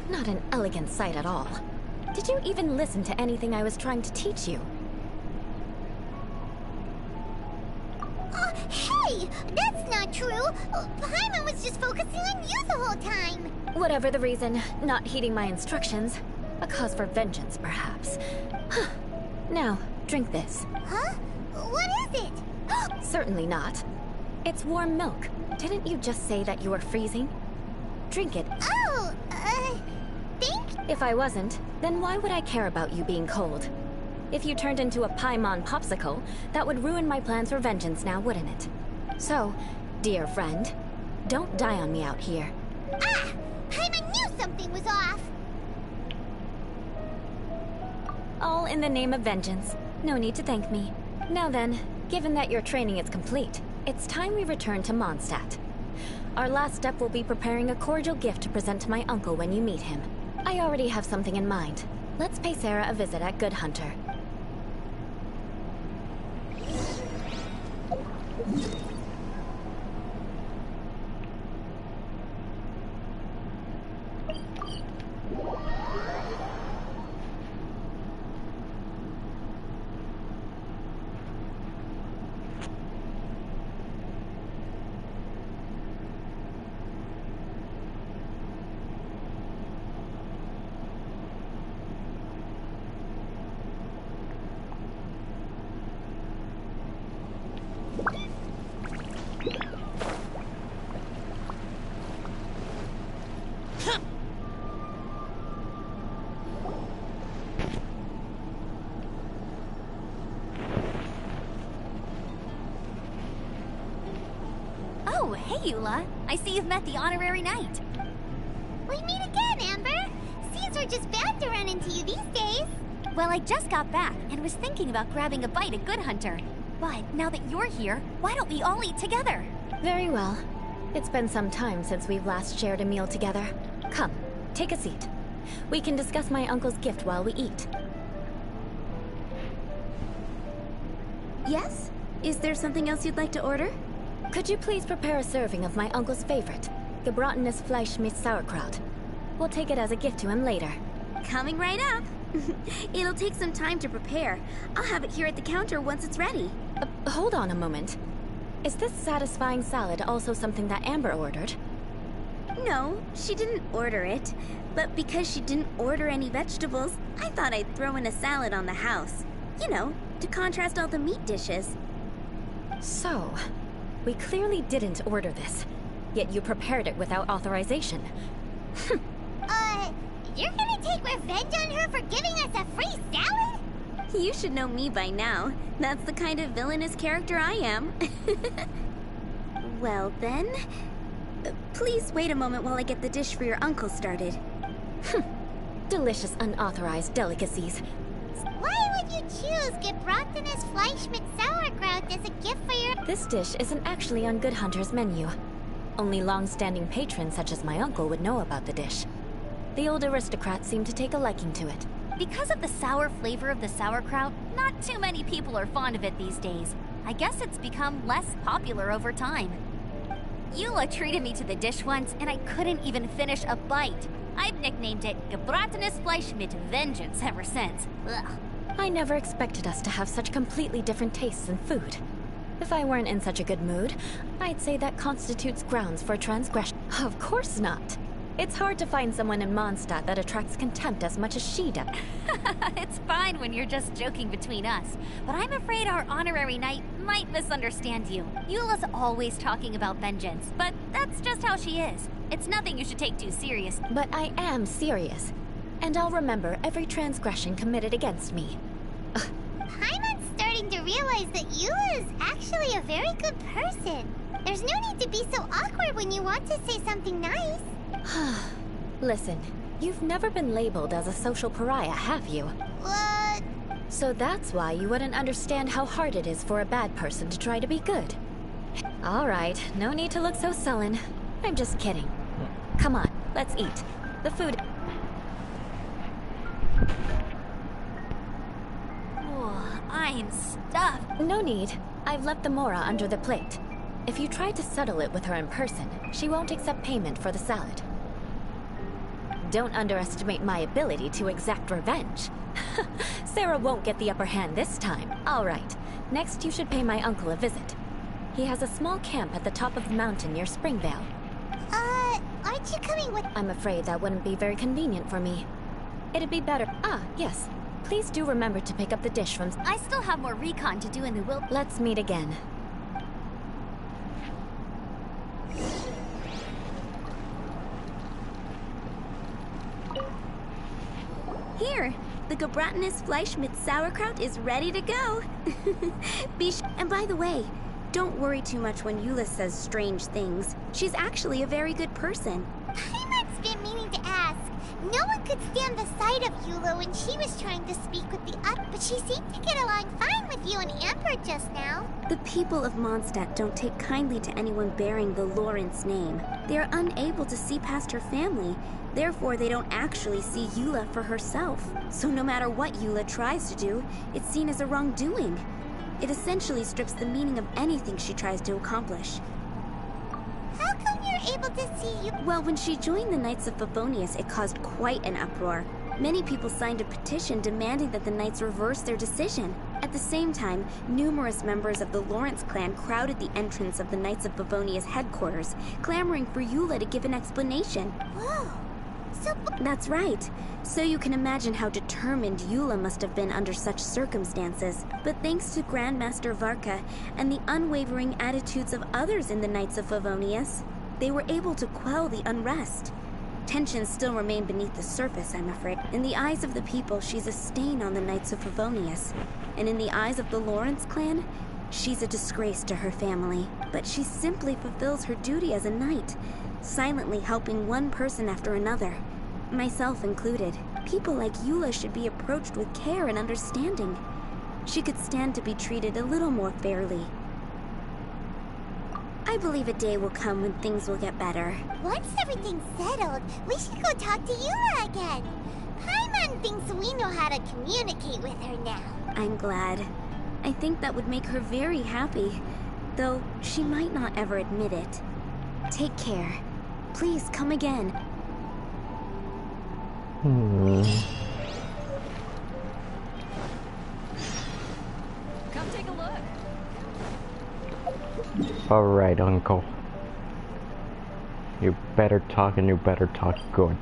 Speaker 11: Not an elegant sight at all. Did you even listen to anything I was trying to teach you?
Speaker 1: Hey! That's not true! Paimon was just focusing on you the whole time!
Speaker 11: Whatever the reason, not heeding my instructions. A cause for vengeance, perhaps. Now, drink this.
Speaker 1: Huh? What is it?
Speaker 11: Certainly not. It's warm milk. Didn't you just say that you were freezing? Drink it.
Speaker 1: Oh, think?
Speaker 11: If I wasn't, then why would I care about you being cold? If you turned into a Paimon popsicle, that would ruin my plans for vengeance now, wouldn't it? So, dear friend, don't die on me out here.
Speaker 1: Ah! Paimon knew something was off!
Speaker 11: All in the name of vengeance. No need to thank me. Now then, given that your training is complete, it's time we return to Mondstadt. Our last step will be preparing a cordial gift to present to my uncle when you meet him. I already have something in mind. Let's pay Sarah a visit at Good Hunter.
Speaker 13: Oh, hey, Eula. I see you've met the honorary knight.
Speaker 1: We meet again, Amber. Seems we're just bound to run into you these days.
Speaker 13: Well, I just got back and was thinking about grabbing a bite at Good Hunter. But now that you're here, why don't we all eat together?
Speaker 11: Very well. It's been some time since we've last shared a meal together. Come, take a seat. We can discuss my uncle's gift while we eat.
Speaker 14: Yes? Is there something else you'd like to order?
Speaker 11: Could you please prepare a serving of my uncle's favorite, gebratenes Fleisch mit Sauerkraut? We'll take it as a gift to him later.
Speaker 14: Coming right up. It'll take some time to prepare. I'll have it here at the counter once it's ready.
Speaker 11: Hold on a moment. Is this satisfying salad also something that Amber ordered?
Speaker 14: No, she didn't order it. But because she didn't order any vegetables, I thought I'd throw in a salad on the house. You know, to contrast all the meat dishes.
Speaker 11: So, we clearly didn't order this, yet you prepared it without authorization.
Speaker 1: You're gonna take revenge on her for giving us a free salad?
Speaker 14: You should know me by now. That's the kind of villainous character I am. Well then, please wait a moment while I get the dish for your uncle started.
Speaker 11: Delicious unauthorized delicacies.
Speaker 1: Why would you choose gebratenes Fleisch mit Sauerkraut as a gift for your...
Speaker 11: This dish isn't actually on Good Hunter's menu. Only long-standing patrons such as my uncle would know about the dish. The old aristocrats seem to take a liking to it.
Speaker 13: Because of the sour flavor of the sauerkraut, not too many people are fond of it these days. I guess it's become less popular over time. Eula treated me to the dish once, and I couldn't even finish a bite. I've nicknamed it gebratenes Fleisch mit Vengeance ever since. Ugh.
Speaker 11: I never expected us to have such completely different tastes in food. If I weren't in such a good mood, I'd say that constitutes grounds for transgression. Of course not. It's hard to find someone in Mondstadt that attracts contempt as much as she does.
Speaker 13: It's fine when you're just joking between us, but I'm afraid our honorary knight might misunderstand you. Eula's always talking about vengeance, but that's just how she is. It's nothing you should take too serious.
Speaker 11: But I am serious, and I'll remember every transgression committed against me.
Speaker 1: Paimon's starting to realize that Eula is actually a very good person. There's no need to be so awkward when you want to say something nice.
Speaker 11: Listen, you've never been labeled as a social pariah, have you?
Speaker 1: What?
Speaker 11: So that's why you wouldn't understand how hard it is for a bad person to try to be good. Alright, no need to look so sullen. I'm just kidding. Come on, let's eat. The food...
Speaker 13: Oh, I'm stuffed.
Speaker 11: No need. I've left the mora under the plate. If you try to settle it with her in person, she won't accept payment for the salad. Don't underestimate my ability to exact revenge. Sarah won't get the upper hand this time. All right, next you should pay my uncle a visit. He has a small camp at the top of the mountain near Springvale.
Speaker 1: Aren't you coming with...
Speaker 11: I'm afraid that wouldn't be very convenient for me. It'd be better... Ah, yes. Please do remember to pick up the dish from...
Speaker 13: I still have more recon to do in the will...
Speaker 11: Let's meet again.
Speaker 14: Here, the gebratenes Fleisch mit Sauerkraut is ready to go. And by the way, don't worry too much when Eula says strange things. She's actually a very good person.
Speaker 1: Paimon's been meaning to ask. No one could stand the sight of Eula when she was trying to speak with the but she seemed to get along fine with you and Amber just now.
Speaker 14: The people of Mondstadt don't take kindly to anyone bearing the Lawrence name. They are unable to see past her family. Therefore, they don't actually see Eula for herself. So no matter what Eula tries to do, it's seen as a wrongdoing. It essentially strips the meaning of anything she tries to accomplish.
Speaker 1: How come you're able to see you?
Speaker 14: Well, when she joined the Knights of Favonius, it caused quite an uproar. Many people signed a petition demanding that the Knights reverse their decision. At the same time, numerous members of the Lawrence clan crowded the entrance of the Knights of Favonius headquarters, clamoring for Eula to give an explanation.
Speaker 1: Whoa.
Speaker 14: That's right. So you can imagine how determined Eula must have been under such circumstances. But thanks to Grandmaster Varka and the unwavering attitudes of others in the Knights of Favonius, they were able to quell the unrest. Tensions still remain beneath the surface, I'm afraid. In the eyes of the people, she's a stain on the Knights of Favonius. And in the eyes of the Lawrence clan, she's a disgrace to her family. But she simply fulfills her duty as a knight. silently helping one person after another, myself included. People like Eula should be approached with care and understanding. She could stand to be treated a little more fairly. I believe a day will come when things will get better.
Speaker 1: Once everything's settled, we should go talk to Eula again. Paimon thinks we know how to communicate with her now.
Speaker 14: I'm glad. I think that would make her very happy, though she might not ever admit it. Take care. Please come again.
Speaker 6: Come take a look.
Speaker 4: Alright, Uncle. You better talk, and you better talk good.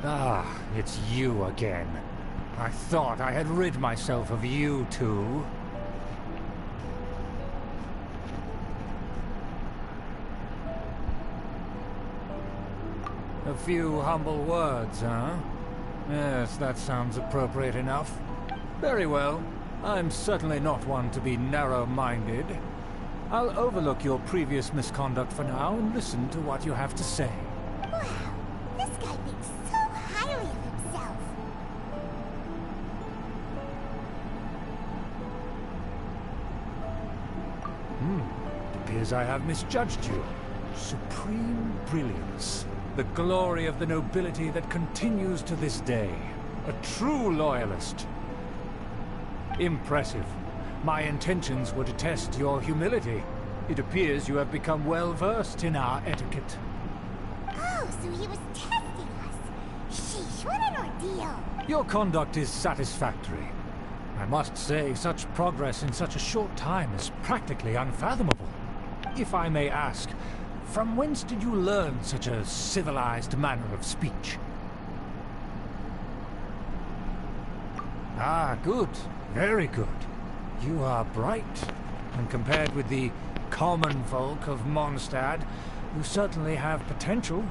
Speaker 9: Ah, it's you again. I thought I had rid myself of you two. A few humble words, huh? Yes, that sounds appropriate enough. Very well. I'm certainly not one to be narrow-minded. I'll overlook your previous misconduct for now and listen to what you have to say.
Speaker 1: Wow, this guy thinks so highly of himself.
Speaker 9: It appears I have misjudged you. Supreme brilliance. The glory of the nobility that continues to this day. A true loyalist. Impressive. My intentions were to test your humility. It appears you have become well-versed in our etiquette.
Speaker 1: Oh, so he was testing us. Sheesh, what an ordeal.
Speaker 9: Your conduct is satisfactory. I must say, such progress in such a short time is practically unfathomable. If I may ask, from whence did you learn such a civilized manner of speech? Ah, good. Very good. You are bright, and compared with the common folk of Mondstadt, you certainly have potential.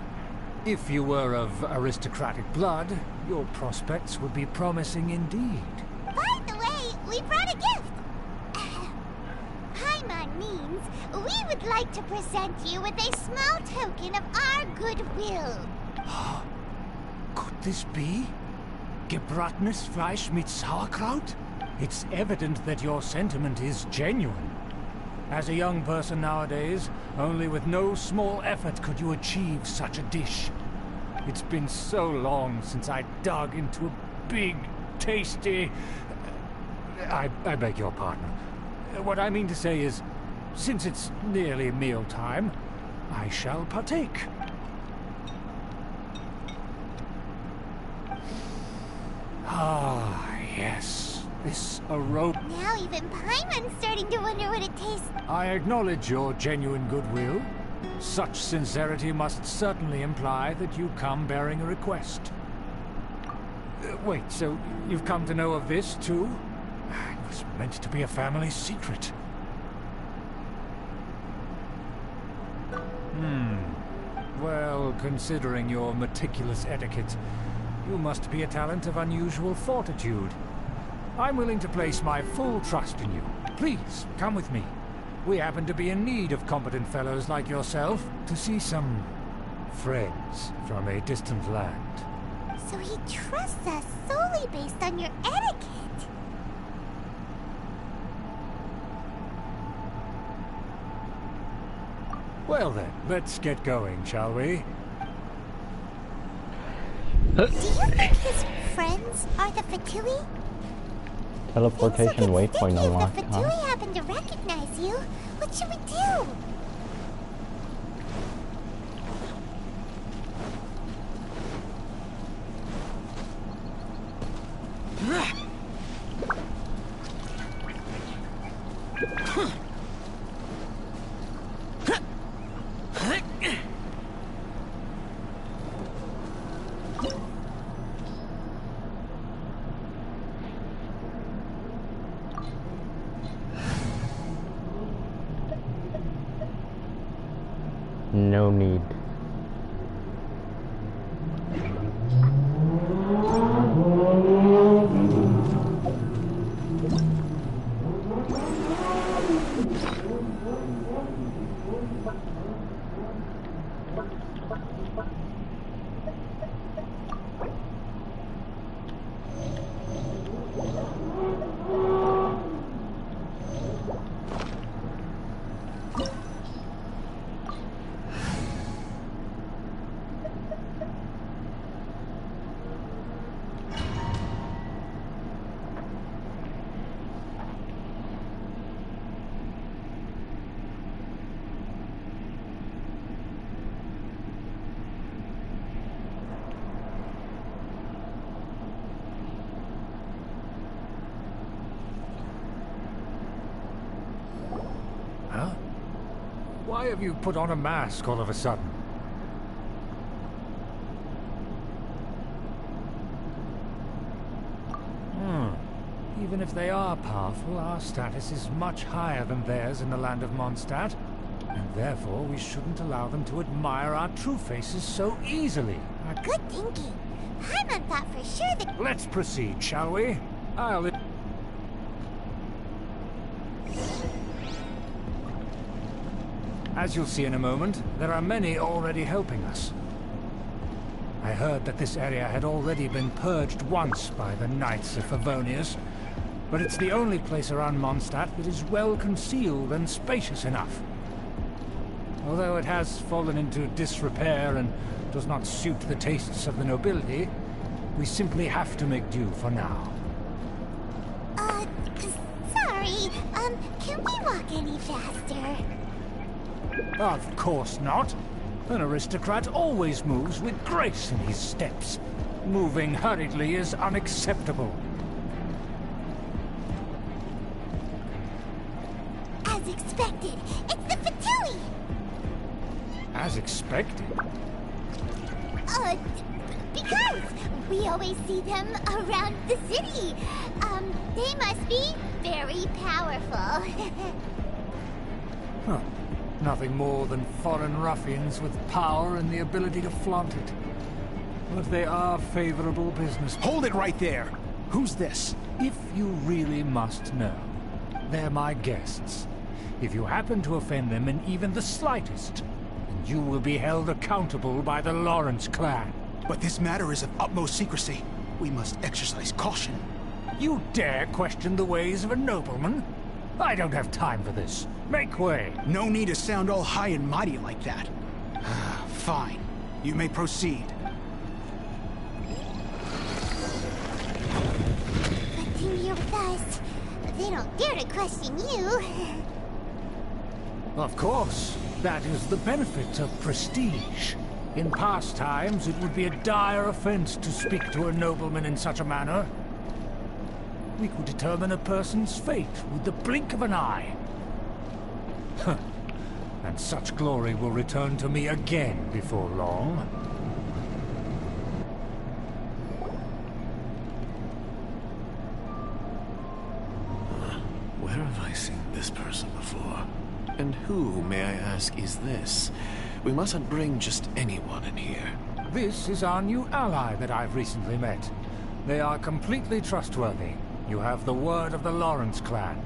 Speaker 9: If you were of aristocratic blood, your prospects would be promising indeed.
Speaker 1: By the way, we brought a gift. Paimon means we would like to present you with a small token of our goodwill.
Speaker 9: Could this be? Gebratenes Fleisch mit Sauerkraut? It's evident that your sentiment is genuine. As a young person nowadays, only with no small effort could you achieve such a dish. It's been so long since I dug into a big, tasty... I beg your pardon. What I mean to say is, since it's nearly mealtime, I shall partake. Ah, yes. This aroma...
Speaker 1: Now even Paimon's starting to wonder what it tastes...
Speaker 9: I acknowledge your genuine goodwill. Such sincerity must certainly imply that you come bearing a request. Wait, so you've come to know of this, too? It was meant to be a family secret. Well, considering your meticulous etiquette, you must be a talent of unusual fortitude. I'm willing to place my full trust in you. Please, come with me. We happen to be in need of competent fellows like yourself to see some friends from a distant land.
Speaker 1: So he trusts us solely based on your etiquette.
Speaker 9: Well then, let's get going, shall we?
Speaker 1: Do you think his friends are the Fatui?
Speaker 4: Teleportation waypoint unlocked,
Speaker 1: If the
Speaker 4: huh?
Speaker 1: Fatui happen to recognize you, what should we do?
Speaker 4: No need.
Speaker 9: Huh? Why have you put on a mask all of a sudden? Even if they are powerful, our status is much higher than theirs in the land of Mondstadt. And therefore, we shouldn't allow them to admire our true faces so easily.
Speaker 1: Good thinking. Paimon thought for sure that...
Speaker 9: Let's proceed, shall we? I'll... As you'll see in a moment, there are many already helping us. I heard that this area had already been purged once by the Knights of Favonius, but it's the only place around Mondstadt that is well concealed and spacious enough. Although it has fallen into disrepair and does not suit the tastes of the nobility, we simply have to make do for now.
Speaker 1: Sorry, can we walk any faster?
Speaker 9: Of course not. An aristocrat always moves with grace in his steps. Moving hurriedly is unacceptable.
Speaker 1: As expected, it's the Fatui!
Speaker 9: As expected?
Speaker 1: Because we always see them around the city. They must be very powerful.
Speaker 9: Huh. Nothing more than foreign ruffians with power and the ability to flaunt it. But they are favorable business.
Speaker 12: Hold it right there! Who's this?
Speaker 9: If you really must know, they're my guests. If you happen to offend them in even the slightest, then you will be held accountable by the Lawrence clan.
Speaker 12: But this matter is of utmost secrecy. We must exercise caution.
Speaker 9: You dare question the ways of a nobleman? I don't have time for this. Make way.
Speaker 12: No need to sound all high and mighty like that. Fine. You may proceed.
Speaker 1: Continue with us. They don't dare to question you.
Speaker 9: Of course. That is the benefit of prestige. In past times, it would be a dire offense to speak to a nobleman in such a manner. We could determine a person's fate with the blink of an eye. And such glory will return to me again before long.
Speaker 15: Where have I seen this person before? And who, may I ask, is this? We mustn't bring just anyone in here.
Speaker 9: This is our new ally that I've recently met. They are completely trustworthy. You have the word of the Lawrence clan.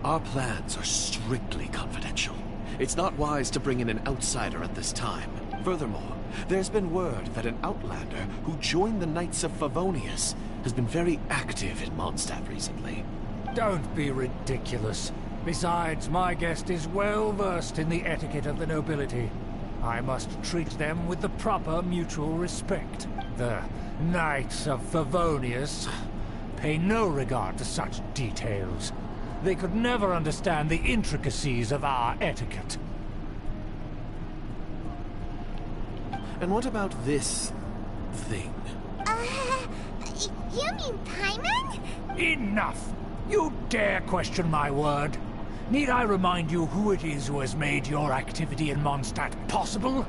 Speaker 15: Our plans are strictly confidential. It's not wise to bring in an outsider at this time. Furthermore, there's been word that an outlander who joined the Knights of Favonius has been very active in Mondstadt recently.
Speaker 9: Don't be ridiculous. Besides, my guest is well versed in the etiquette of the nobility. I must treat them with the proper mutual respect. The Knights of Favonius pay no regard to such details. They could never understand the intricacies of our etiquette.
Speaker 15: And what about this thing?
Speaker 1: You mean Paimon?
Speaker 9: Enough! You dare question my word? Need I remind you who it is who has made your activity in Mondstadt possible?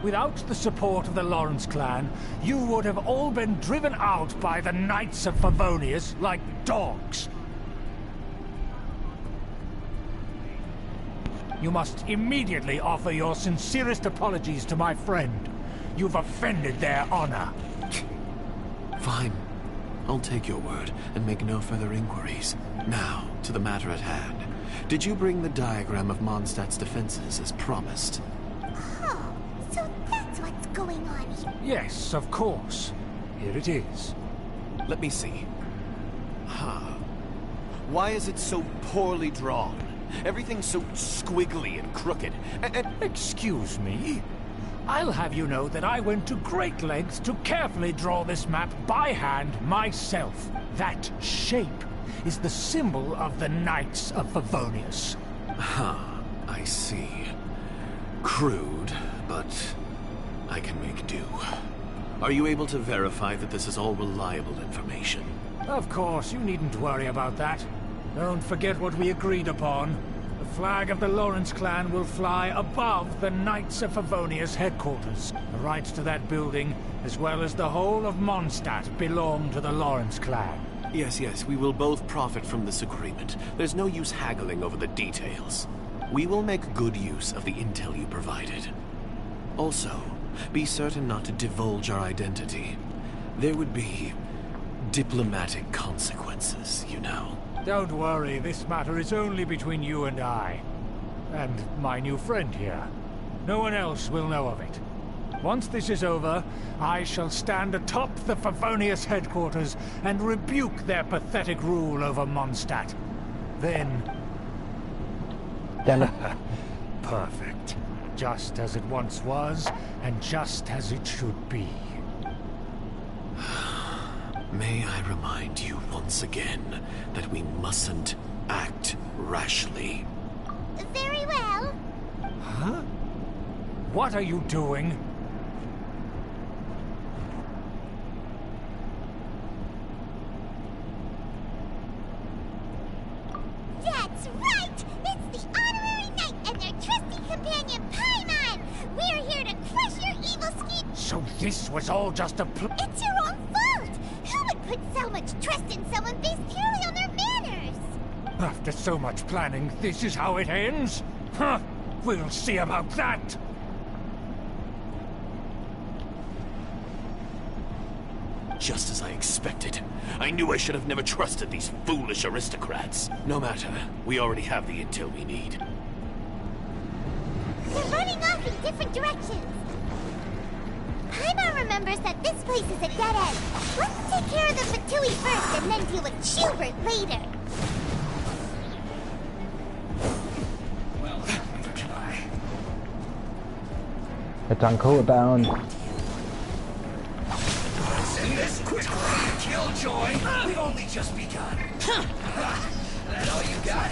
Speaker 9: Without the support of the Lawrence clan, you would have all been driven out by the Knights of Favonius like dogs. You must immediately offer your sincerest apologies to my friend. You've offended their honor.
Speaker 15: Fine. I'll take your word and make no further inquiries. Now, to the matter at hand. Did you bring the diagram of Mondstadt's defenses as promised?
Speaker 1: Oh, so that's what's going on here.
Speaker 9: Yes, of course. Here it is.
Speaker 15: Let me see. Why is it so poorly drawn? Everything's so squiggly and crooked.
Speaker 9: Excuse me? I'll have you know that I went to great lengths to carefully draw this map by hand myself. That shape is the symbol of the Knights of Favonius.
Speaker 15: I see. Crude, but I can make do. Are you able to verify that this is all reliable information?
Speaker 9: Of course, you needn't worry about that. Don't forget what we agreed upon. The flag of the Lawrence clan will fly above the Knights of Favonius headquarters. The rights to that building, as well as the whole of Mondstadt, belong to the Lawrence clan.
Speaker 15: Yes, we will both profit from this agreement. There's no use haggling over the details. We will make good use of the intel you provided. Also, be certain not to divulge our identity. There would be diplomatic consequences, you know.
Speaker 9: Don't worry, this matter is only between you and I. And my new friend here. No one else will know of it. Once this is over, I shall stand atop the Favonius headquarters and rebuke their pathetic rule over Mondstadt. Then...
Speaker 4: Damn it.
Speaker 9: Perfect. Just as it once was, and just as it should be.
Speaker 15: May I remind you once again that we mustn't act rashly.
Speaker 1: Very well.
Speaker 9: Huh? What are you doing?
Speaker 1: That's right! It's the Honorary Knight and their trusty companion, Paimon! We're here to crush your evil scheme!
Speaker 9: So this was all just a
Speaker 1: It's your own fault! Who would put so much trust in someone based purely on their manners?
Speaker 9: After so much planning, this is how it ends? Huh! We'll see about that!
Speaker 15: Just as I expected. I knew I should have never trusted these foolish aristocrats. No matter, we already have the intel we need.
Speaker 1: They're running off in different directions. Paimon remembers that this place is a dead end. Let's take care of the Fatui first and then deal with Schubert later.
Speaker 4: It's on cooldown.
Speaker 10: Send this quickly, Killjoy. We've only just begun. That all you got?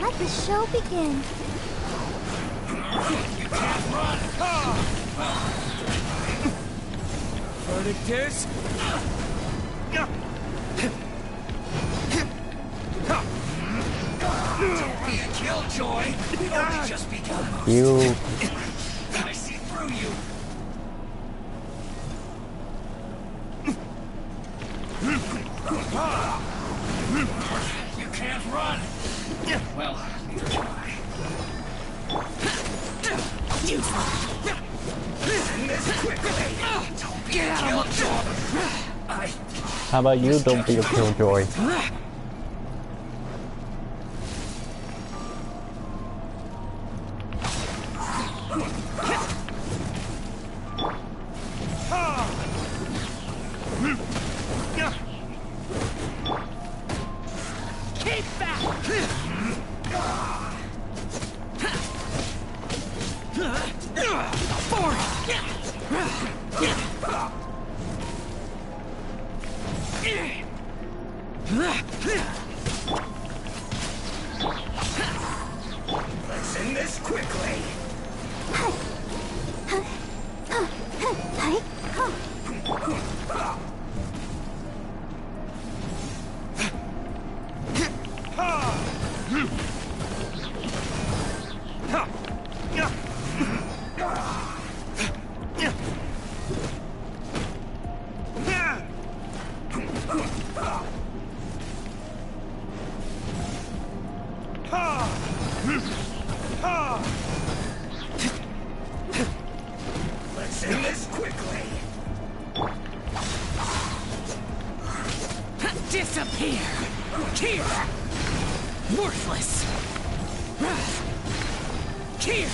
Speaker 2: Let the show begin.
Speaker 10: You can't run.
Speaker 3: Verdict is...
Speaker 10: Don't be a Killjoy. We've only just begun.
Speaker 4: You...
Speaker 10: I see through you. You can't run. Well, neither can I. Send this quickly. Don't be a Killjoy.
Speaker 4: How about you don't be a killjoy?
Speaker 10: Let's end this quickly. Let's end this quickly.
Speaker 16: Disappear! Here! Worthless! Here!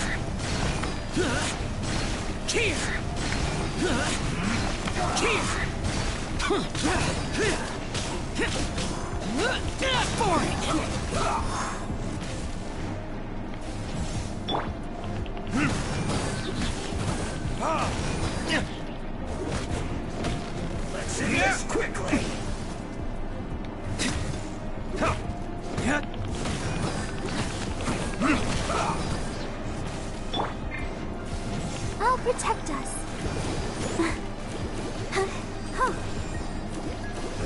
Speaker 16: Here! Here! Boring!
Speaker 10: Let's end this quickly.
Speaker 2: I'll protect us.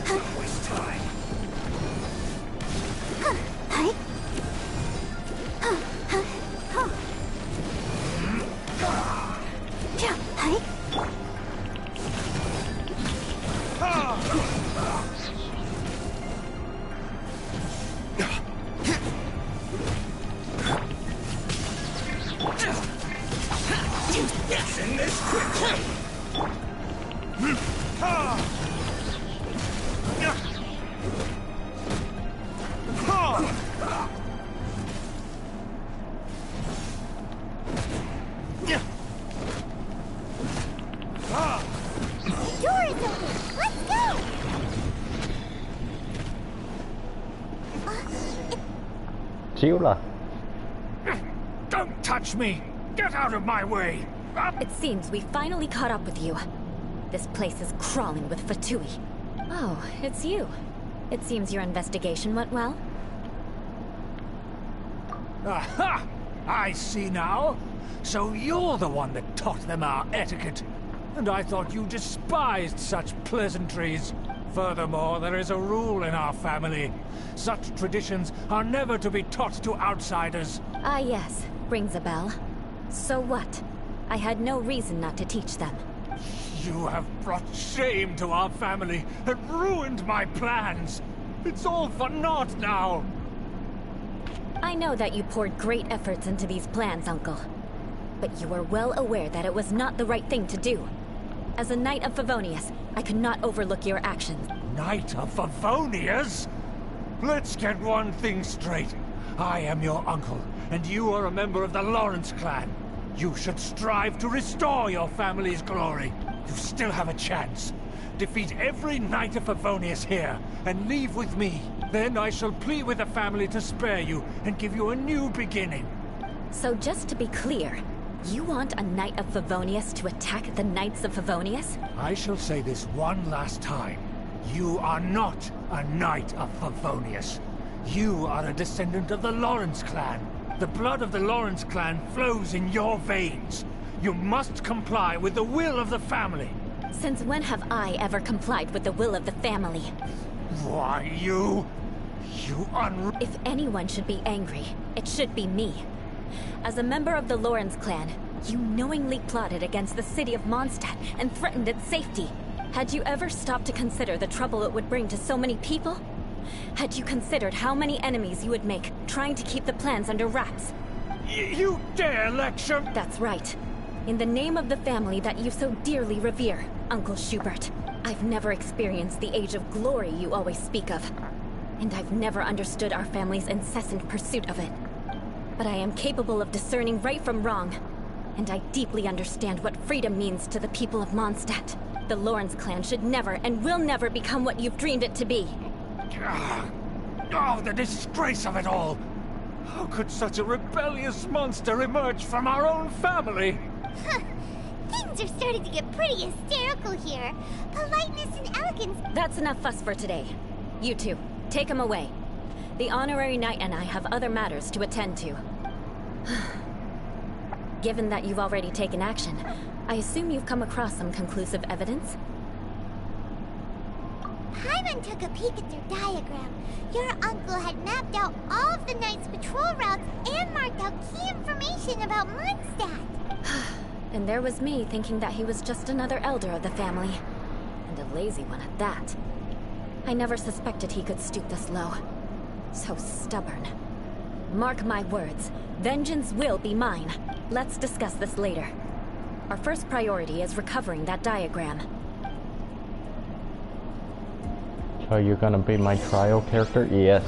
Speaker 10: Don't waste time. Let's end this quickly.
Speaker 1: Door is open. Let's go.
Speaker 4: Chịu.
Speaker 9: Don't touch me! Get out of my way!
Speaker 11: It seems we finally caught up with you. This place is crawling with Fatui. Oh, it's you. It seems your investigation went well.
Speaker 9: Aha! I see now. So you're the one that taught them our etiquette. And I thought you despised such pleasantries. Furthermore, there is a rule in our family. Such traditions are never to be taught to outsiders.
Speaker 11: Ah, yes. Rings a bell. So what? I had no reason not to teach them.
Speaker 9: You have brought shame to our family and ruined my plans. It's all for naught now.
Speaker 11: I know that you poured great efforts into these plans, Uncle. But you were well aware that it was not the right thing to do. As a Knight of Favonius, I could not overlook your actions.
Speaker 9: Knight of Favonius? Let's get one thing straight. I am your uncle, and you are a member of the Lawrence clan. You should strive to restore your family's glory. You still have a chance. Defeat every Knight of Favonius here, and leave with me. Then I shall plead with the family to spare you, and give you a new beginning.
Speaker 11: So just to be clear, you want a Knight of Favonius to attack the Knights of Favonius?
Speaker 9: I shall say this one last time. You are not a Knight of Favonius. You are a descendant of the Lawrence clan. The blood of the Lawrence clan flows in your veins. You must comply with the will of the family.
Speaker 11: Since when have I ever complied with the will of the family?
Speaker 9: Why, you
Speaker 11: If anyone should be angry, it should be me. As a member of the Lawrence clan, you knowingly plotted against the city of Mondstadt and threatened its safety. Had you ever stopped to consider the trouble it would bring to so many people? Had you considered how many enemies you would make, trying to keep the plans under wraps?
Speaker 9: You dare lecture?
Speaker 11: That's right. In the name of the family that you so dearly revere, Uncle Schubert, I've never experienced the age of glory you always speak of. And I've never understood our family's incessant pursuit of it. But I am capable of discerning right from wrong. And I deeply understand what freedom means to the people of Mondstadt. The Lawrence clan should never and will never become what you've dreamed it to be.
Speaker 9: Oh, the disgrace of it all! How could such a rebellious monster emerge from our own family?
Speaker 1: Things are starting to get pretty hysterical here. Politeness and elegance.
Speaker 11: That's enough fuss for today. You two, take him away. The honorary knight and I have other matters to attend to. Given that you've already taken action, I assume you've come across some conclusive evidence?
Speaker 1: Paimon took a peek at their diagram. Your uncle had mapped out all of the Knight's patrol routes and marked out key information about Mondstadt.
Speaker 11: And there was me thinking that he was just another elder of the family. And a lazy one at that. I never suspected he could stoop this low. So stubborn. Mark my words, vengeance will be mine. Let's discuss this later. Our first priority is recovering that diagram.
Speaker 4: So you're gonna be my trial character? Yes.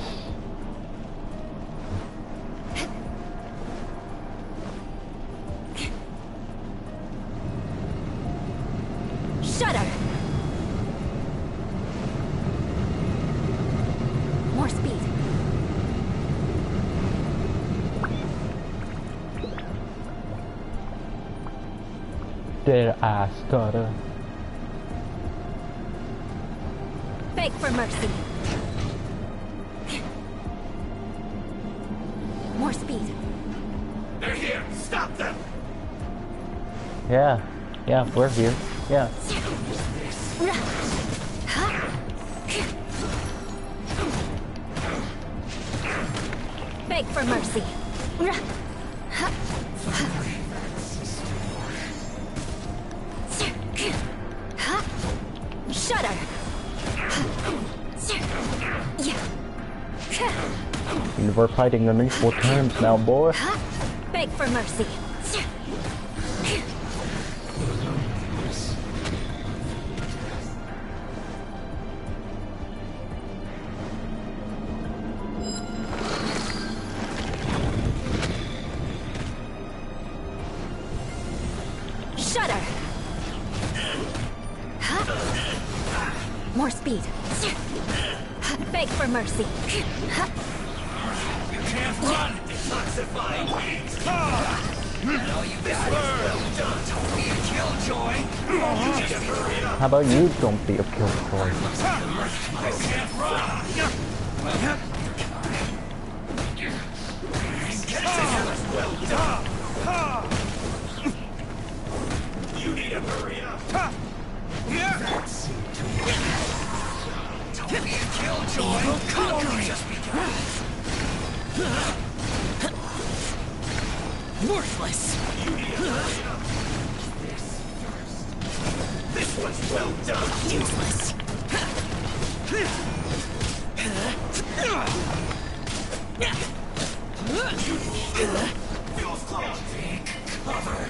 Speaker 11: Shudder! More speed.
Speaker 4: Did I stutter?
Speaker 11: Beg for mercy. More speed.
Speaker 10: They're here! Stop them!
Speaker 4: Yeah, we're here. Yeah.
Speaker 11: Beg for mercy. Shudder.
Speaker 4: We're fighting on equal terms now, boy.
Speaker 11: Beg for mercy. Shudder. More speed. Beg for mercy.
Speaker 10: You can't run! Detoxifying weeds! And all you guys well done! Don't be a killjoy! You just hurry up!
Speaker 4: How about you don't be a killjoy?
Speaker 10: I can't run! Well done! You need to hurry up! That seemed to work. Don't be a killjoy! Conquering just begun!
Speaker 16: Worthless!
Speaker 10: You need to hurry up! This one's well done!
Speaker 16: Useless!
Speaker 10: Feels close! Take cover!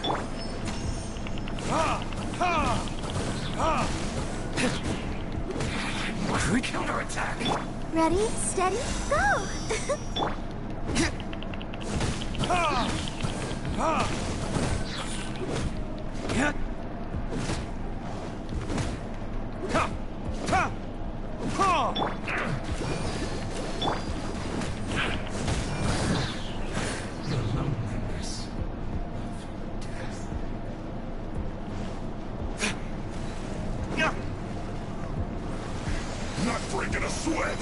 Speaker 10: Counterattack!
Speaker 1: Ready, steady, go!
Speaker 3: Not breaking a sweat!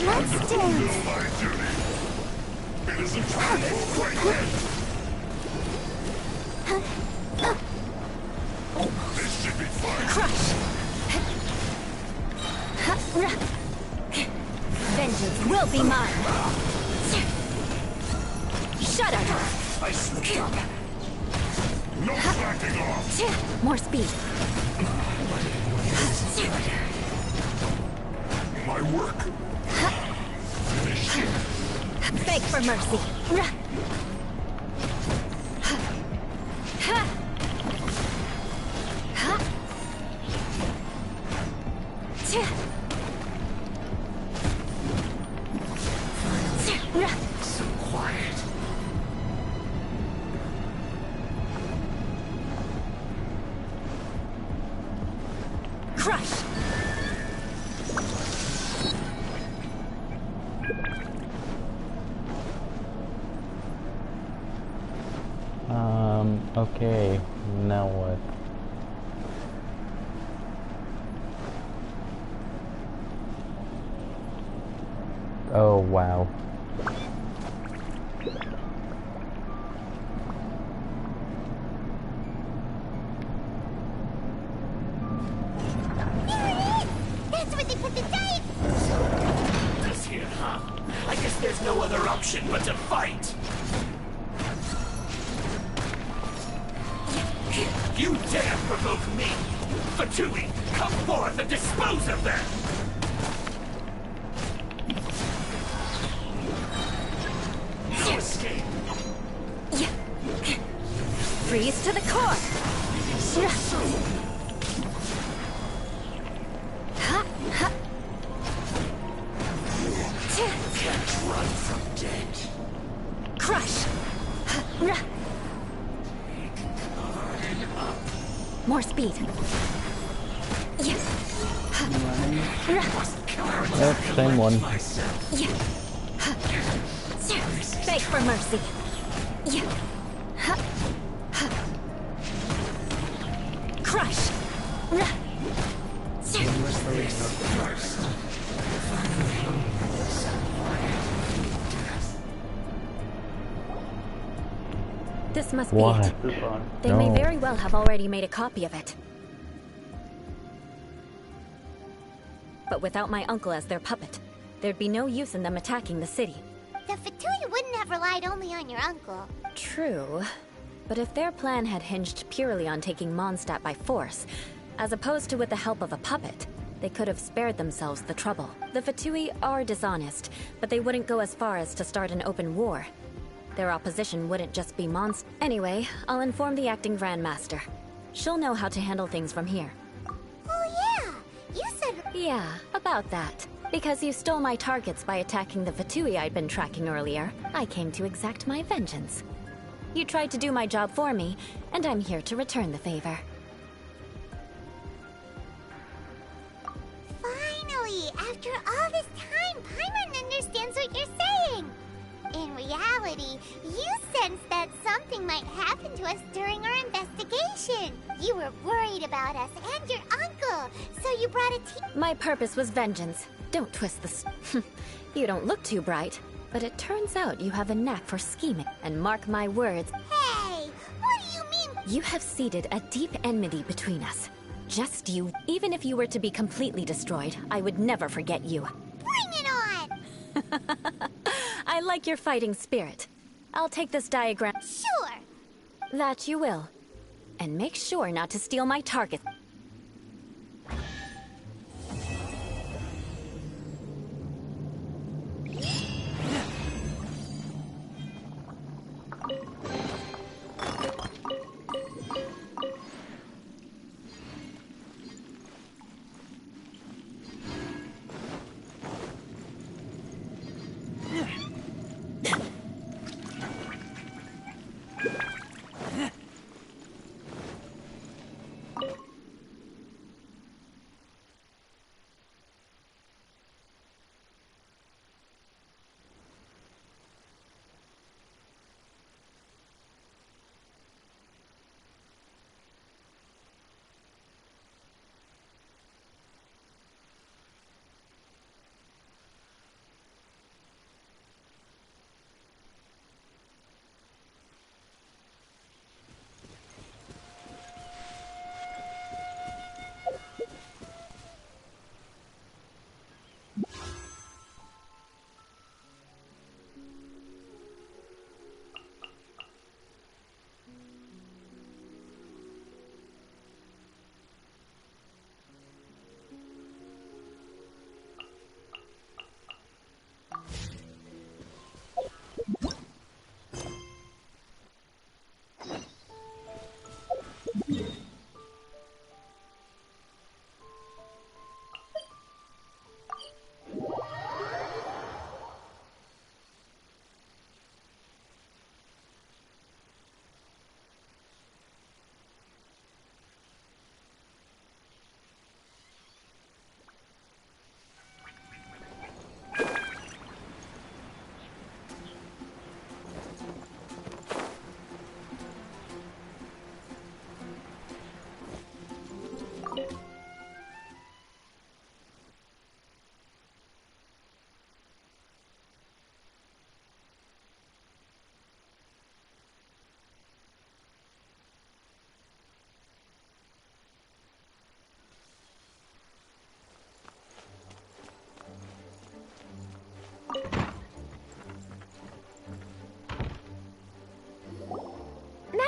Speaker 1: Let's dance!
Speaker 3: My duty! It is a time for greatness! This should be fine!
Speaker 11: Crush! Vengeance will be mine! Shudder!
Speaker 10: I slipped up.
Speaker 3: No slacking off!
Speaker 11: More speed.
Speaker 3: My work! Finish it!
Speaker 11: Beg for mercy.
Speaker 10: So quiet.
Speaker 11: Crush!
Speaker 4: Okay, now what? Oh, wow.
Speaker 1: That's where they put the dice!
Speaker 10: This here, huh? I guess there's no other option but to fight! You dare provoke me! Fatui, come forth and dispose of them! No escape!
Speaker 11: Freeze to the core!
Speaker 10: So soon! Can't run from dead.
Speaker 11: Crush! More speed.
Speaker 4: Yep, same one.
Speaker 11: Beg for mercy. Crush! This must be
Speaker 4: What?
Speaker 11: it. They may very well have already made a copy of it. But without my uncle as their puppet, there'd be no use in them attacking the city.
Speaker 1: The Fatui wouldn't have relied only on your uncle.
Speaker 11: True. But if their plan had hinged purely on taking Mondstadt by force, as opposed to with the help of a puppet, they could have spared themselves the trouble. The Fatui are dishonest, but they wouldn't go as far as to start an open war. Their opposition wouldn't just be Mondstadt. Anyway, I'll inform the acting Grandmaster. She'll know how to handle things from here.
Speaker 1: Oh yeah! You said...
Speaker 11: Yeah, about that. Because you stole my targets by attacking the Fatui I'd been tracking earlier, I came to exact my vengeance. You tried to do my job for me, and I'm here to return the favor.
Speaker 1: Finally! After all this time, Paimon understands what you're saying! In reality, you sensed that something might happen to us during our investigation. You were worried about us and your uncle, so you brought a team.
Speaker 11: My purpose was vengeance. Don't twist this. You don't look too bright, but it turns out you have a knack for scheming. And mark my words.
Speaker 1: Hey, what do you mean?
Speaker 11: You have seeded a deep enmity between us. Just you. Even if you were to be completely destroyed, I would never forget you.
Speaker 1: Bring it on!
Speaker 11: I like your fighting spirit. I'll take this diagram.
Speaker 1: Sure.
Speaker 11: That you will. And make sure not to steal my target.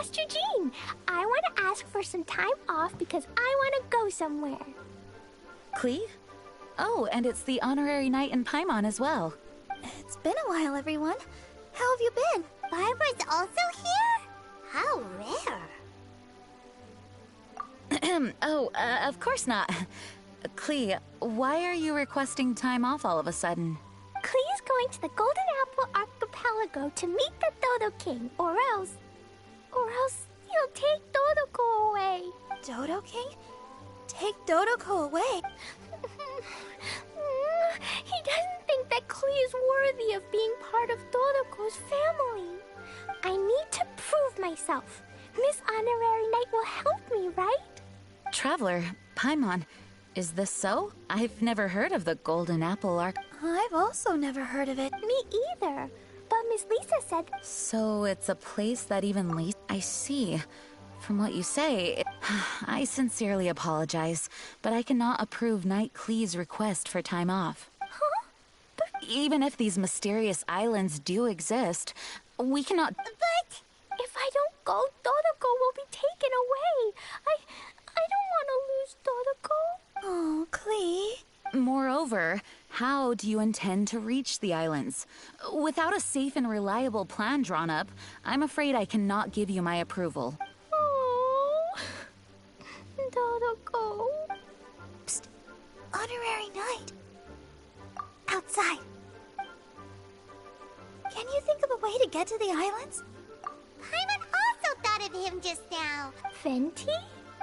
Speaker 2: Master Jean. I want to ask for some time off because I want to go somewhere.
Speaker 8: Klee? Oh, and it's the honorary knight in Paimon as well.
Speaker 1: It's been a while, everyone. How have you been? Barbara's also here? How rare.
Speaker 8: Of course not. Klee, why are you requesting time off all of a sudden?
Speaker 2: Klee's going to the Golden Apple Archipelago to meet the Dodo King, or else he'll take Dodoko away.
Speaker 1: Dodo King? Take Dodoko away?
Speaker 2: He doesn't think that Klee is worthy of being part of Dodoko's family. I need to prove myself. Miss Honorary Knight will help me, right?
Speaker 8: Traveler, Paimon, is this so? I've never heard of the Golden Apple Arc.
Speaker 1: I've also never heard of it.
Speaker 2: Me either. But Miss Lisa said...
Speaker 8: So it's a place that even Lisa... I see. From what you say, I sincerely apologize, but I cannot approve Knight Klee's request for time off.
Speaker 2: Huh?
Speaker 8: But even if these mysterious islands do exist, we cannot...
Speaker 2: But if I don't go, Dodoko will be taken away. I don't want to lose Dodoko.
Speaker 1: Oh, Klee.
Speaker 8: Moreover, how do you intend to reach the islands? Without a safe and reliable plan drawn up, I'm afraid I cannot give you my approval.
Speaker 2: Oh, Dodoko.
Speaker 1: Psst. Honorary Knight. Outside. Can you think of a way to get to the islands? Paimon also thought of him just now.
Speaker 2: Fenty?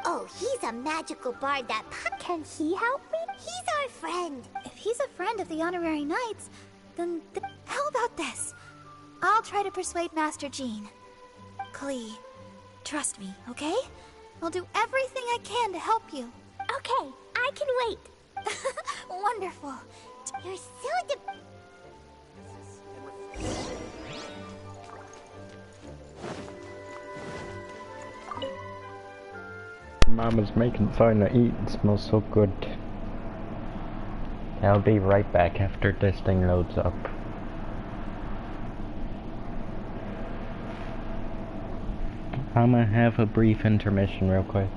Speaker 1: Oh, he's a magical bard that...
Speaker 2: Can he help me?
Speaker 1: He's our friend. If he's a friend of the Honorary Knights, then how about this? I'll try to persuade Master Jean. Klee, trust me, okay? I'll do everything I can to help you.
Speaker 2: Okay, I can wait.
Speaker 1: Wonderful. You're so
Speaker 4: Mama's making something to eat. It smells so good. I'll be right back after this thing loads up. I'm gonna have a brief intermission real quick.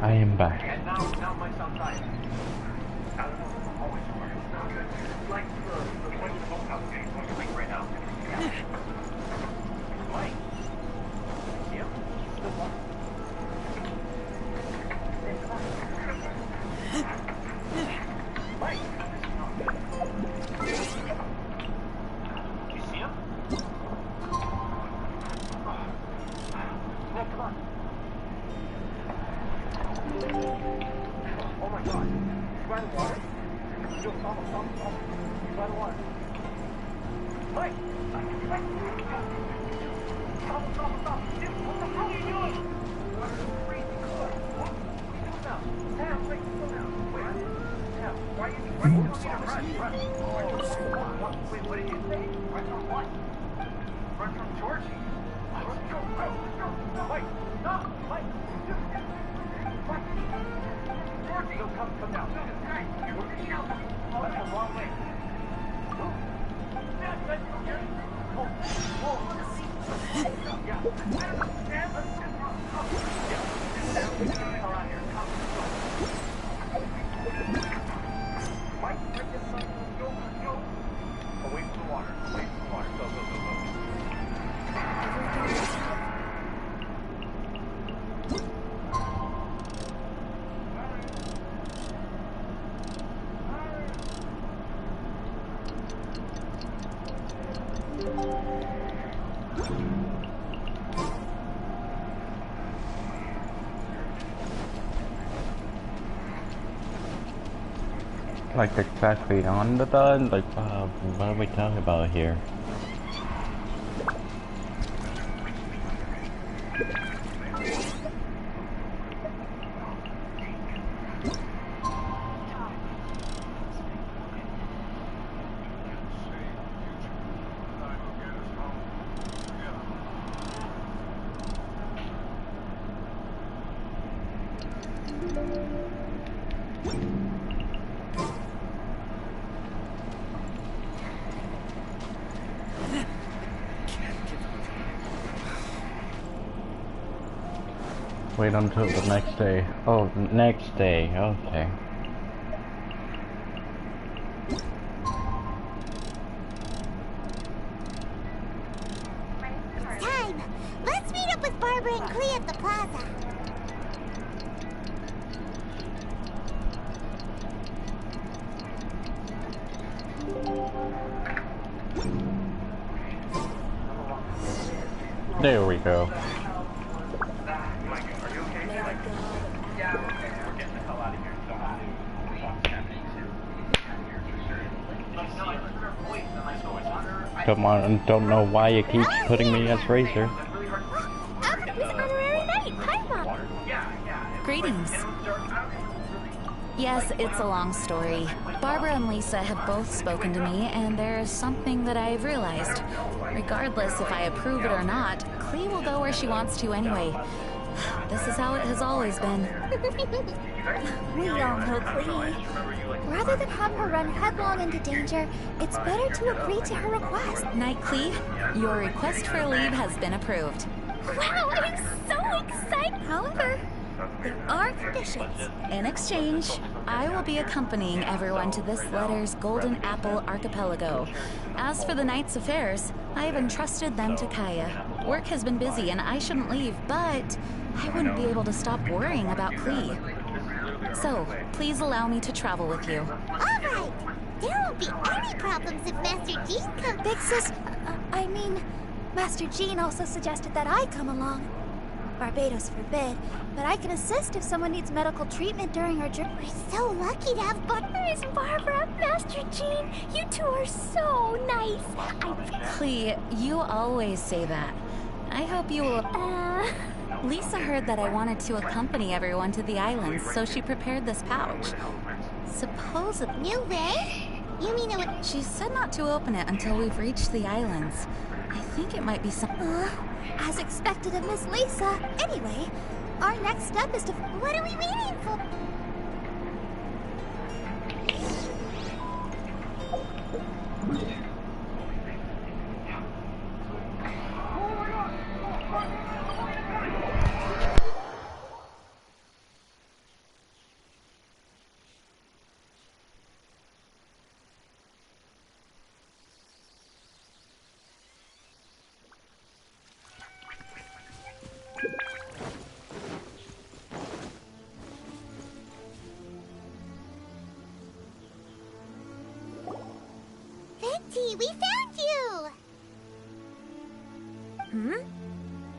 Speaker 4: I am back.
Speaker 10: And now my son's died. I don't know if I'm always sure. It's not good. Like the point of the boathouse game. Like right now. Mike. Yep. Good one. Mike. You see him? No, come on. Oh my god. He's by the water? Yo, stop. He's by the water. Mike! Mike! Stop. Dude, what the hell are you doing? Water is crazy cold. What are you doing now? Sam, wait, slow down. Wait. Sam, why are you telling me to run? Wait, what did you say? Run from what? Run from Georgie. Let's go. Mike, stop. Mike. Georgie, yo, come down. Hey, you're reaching out. That's the wrong way. Dad, let's go get it. Whoa. Yeah. Dad, let's just run. Come. Yeah. Dad, let's get the hell out of here. Come. Mike, bring this son. Let's go. Away from the water. Go.
Speaker 4: Like exactly on the dot? Like what are we talking about here? Wait until the next day. Oh, next day. Okay.
Speaker 1: Time! Let's meet up with Barbara and Clea at the plaza.
Speaker 4: There we go. Come on, don't know why you keep putting me as Razor.
Speaker 8: Greetings. Yes, it's a long story. Barbara and Lisa have both spoken to me, and there's something that I've realized. Regardless if I approve it or not, Clea will go where she wants to anyway. This is how it has always been.
Speaker 2: We all know Clea. Rather than have her run headlong into danger, it's better to agree to her request.
Speaker 8: Night, Clea. Your request for leave has been approved.
Speaker 2: Wow, I'm so excited! However, there are conditions.
Speaker 8: In exchange, I will be accompanying everyone to this letter's Golden Apple Archipelago. As for the night's affairs, I have entrusted them to Kaya. Work has been busy and I shouldn't leave, but I wouldn't be able to stop worrying about Clea. So, please allow me to travel with you.
Speaker 1: Alright! There won't be any problems if Master Jean comes.
Speaker 2: Big Sis, I mean, Master Jean also suggested that I come along. Barbados forbid, but I can assist if someone needs medical treatment during her journey.
Speaker 1: We're so lucky to have
Speaker 2: Miss Barbara, Master Jean, you two are so nice.
Speaker 8: Clea, you always say that. I hope you will... Lisa heard that I wanted to accompany everyone to the islands, so she prepared this pouch. Supposedly...
Speaker 1: New way? You mean it would...
Speaker 8: She said not to open it until we've reached the islands. I think it might be some...
Speaker 2: As expected of Miss Lisa. Anyway, our next step is to...
Speaker 1: What are we waiting for?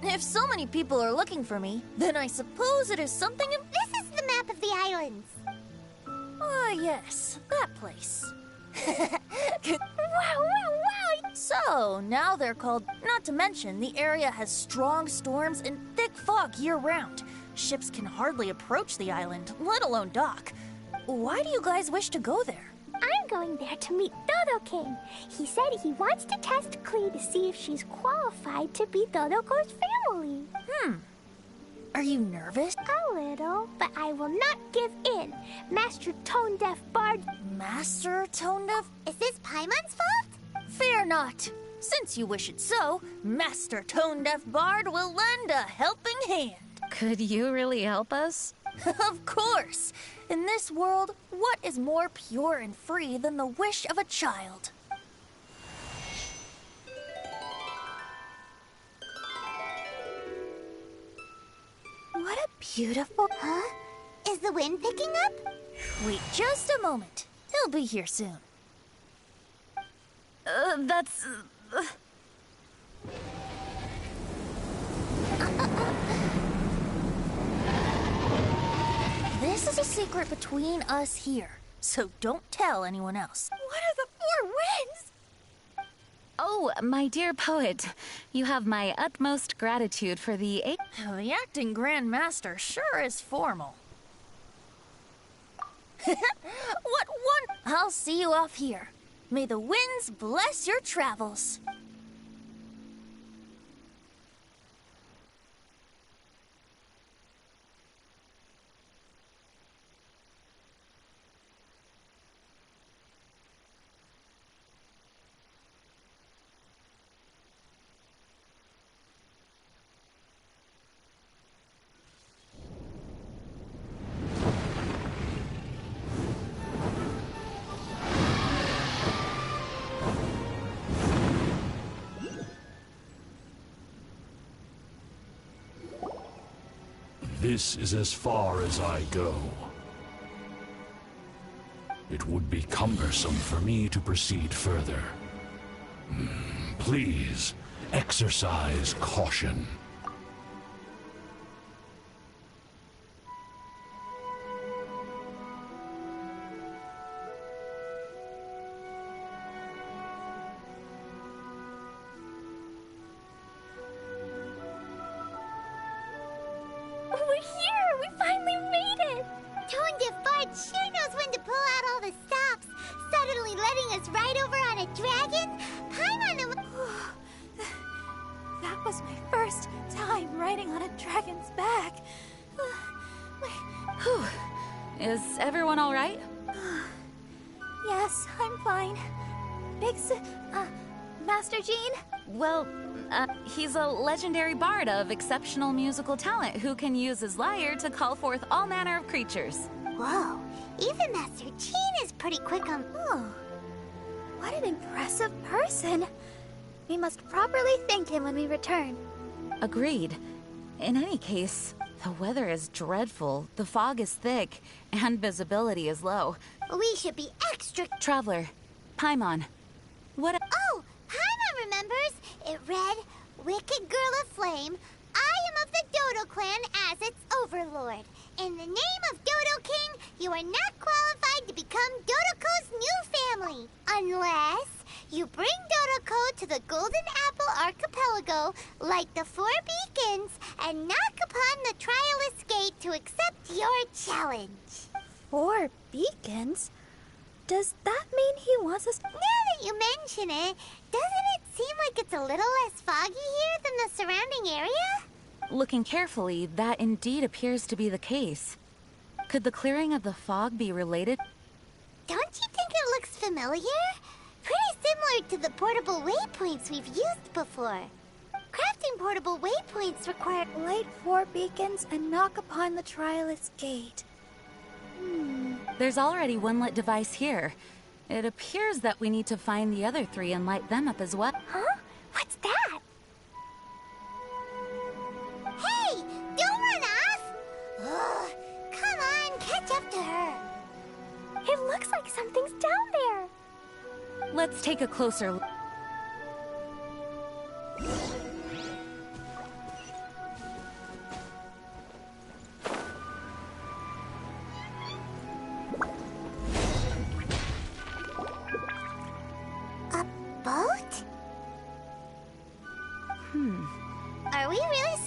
Speaker 17: If so many people are looking for me, then I suppose it is something in...
Speaker 1: This is the map of the islands.
Speaker 17: Ah, yes, that place.
Speaker 2: Wow, wow, wow!
Speaker 17: So, now they're called... Not to mention, the area has strong storms and thick fog year-round. Ships can hardly approach the island, let alone dock. Why do you guys wish to go there?
Speaker 2: I'm going there to meet Dodo King. He said he wants to test Klee to see if she's qualified to be Dodoko's family.
Speaker 17: Are you nervous?
Speaker 2: A little, but I will not give in. Master Tone Deaf Bard.
Speaker 17: Master Tone Deaf?
Speaker 1: Is this Paimon's fault?
Speaker 17: Fear not. Since you wish it so, Master Tone Deaf Bard will lend a helping hand.
Speaker 8: Could you really help us?
Speaker 17: Of course! In this world, what is more pure and free than the wish of a child? What a beautiful...
Speaker 1: Huh? Is the wind picking up?
Speaker 17: Wait just a moment. He'll be here soon.
Speaker 8: That's...
Speaker 17: This is a secret between us here, so don't tell anyone else.
Speaker 11: What are the four winds?
Speaker 8: Oh, my dear poet, you have my utmost gratitude for the...
Speaker 17: The acting Grand Master sure is formal. What one... I'll see you off here. May the winds bless your travels.
Speaker 18: This is as far as I go. It would be cumbersome for me to proceed further. Please, exercise caution.
Speaker 2: We're here! We finally made it!
Speaker 1: Tone Deaf Bard sure knows when to pull out all the stops. Suddenly letting us ride over on a dragon? Paimon...
Speaker 11: That was my first time riding on a dragon's back.
Speaker 8: Whew. Is everyone all right?
Speaker 11: Yes, I'm fine. Master Jean?
Speaker 8: Well, he's a legendary bard of exceptional musical talent who can use his lyre to call forth all manner of creatures.
Speaker 1: Whoa, even Master Jean is pretty quick on...
Speaker 11: Oh, what an impressive person. We must properly thank him when we return.
Speaker 8: Agreed. In any case, the weather is dreadful, the fog is thick, and visibility is low.
Speaker 1: We should be extra...
Speaker 8: Traveler, Paimon, what...
Speaker 1: Oh, Paimon remembers! It read, Wicked Girl of Flame, I am of the Dodo clan as its overlord. In the name of Dodo King, you are not qualified to become Dodoko's new family. Unless you bring Dodoko to the Golden Apple Archipelago, like the Four Beacons, and knock upon the Trialist Gate to accept your challenge.
Speaker 11: 4 beacons? Does that mean he wants us...
Speaker 1: Now that you mention it, doesn't it seem like it's a little less foggy here than the surrounding area?
Speaker 8: Looking carefully, that indeed appears to be the case. Could the clearing of the fog be related?
Speaker 1: Don't you think it looks familiar? Pretty similar to the portable waypoints we've used before. Crafting portable waypoints require...
Speaker 11: Light 4 beacons and knock upon the Trialist Gate.
Speaker 8: There's already one lit device here. It appears that we need to find the other 3 and light them up as well.
Speaker 2: Huh? What's that?
Speaker 1: Hey! Don't run off! Ugh, come on, catch up to her.
Speaker 2: It looks like something's down there.
Speaker 8: Let's take a closer look.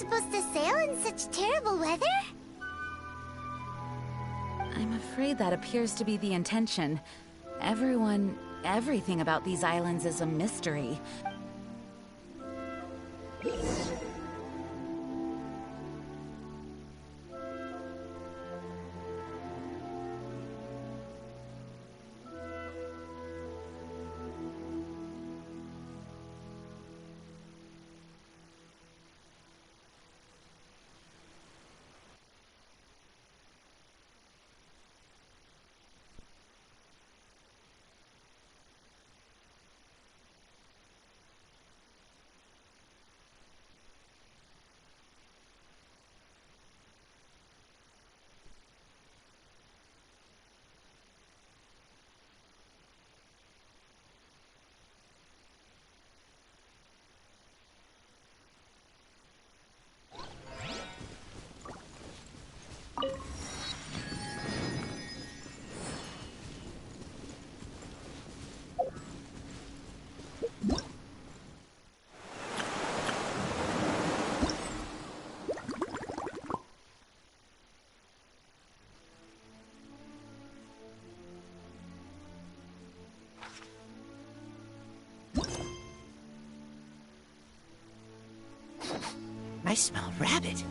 Speaker 1: supposed to sail in such terrible weather?
Speaker 8: I'm afraid that appears to be the intention. Everything about these islands is a mystery.
Speaker 16: I smell rabbit.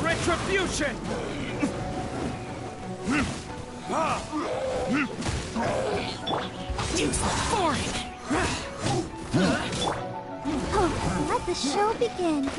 Speaker 10: Retribution!
Speaker 1: Use the foreign! Oh, let the show begin.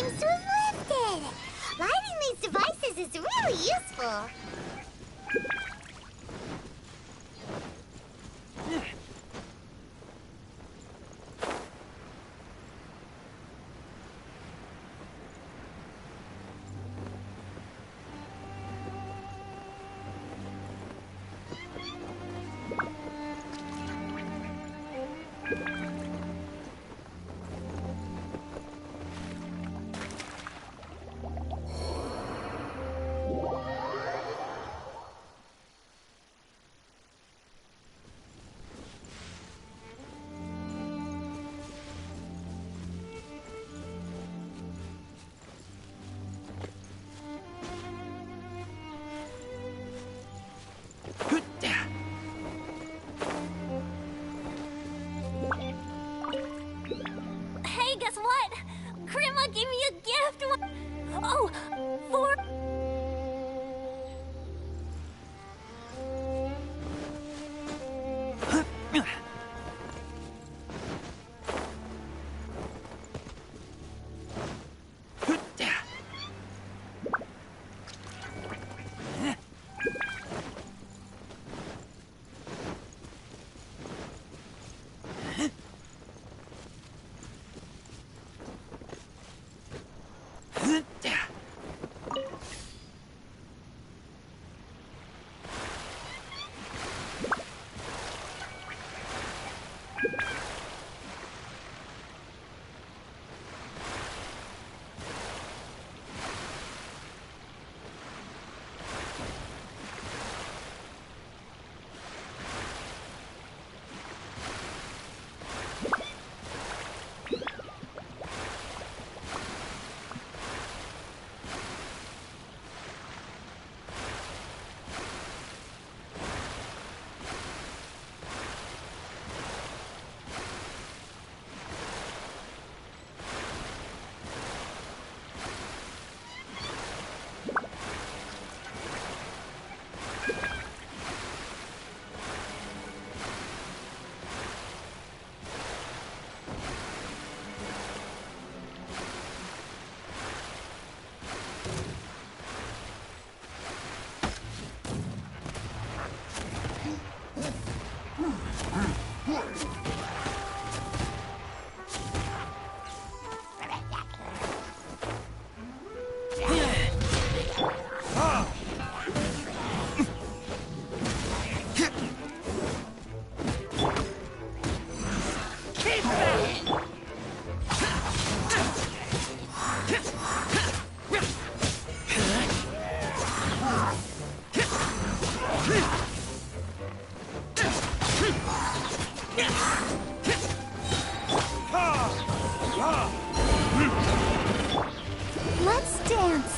Speaker 1: seems to have lifted. Lighting these devices is really useful.
Speaker 13: Hey, guess what? Grandma gave me a gift. Oh, for...
Speaker 1: Let's dance.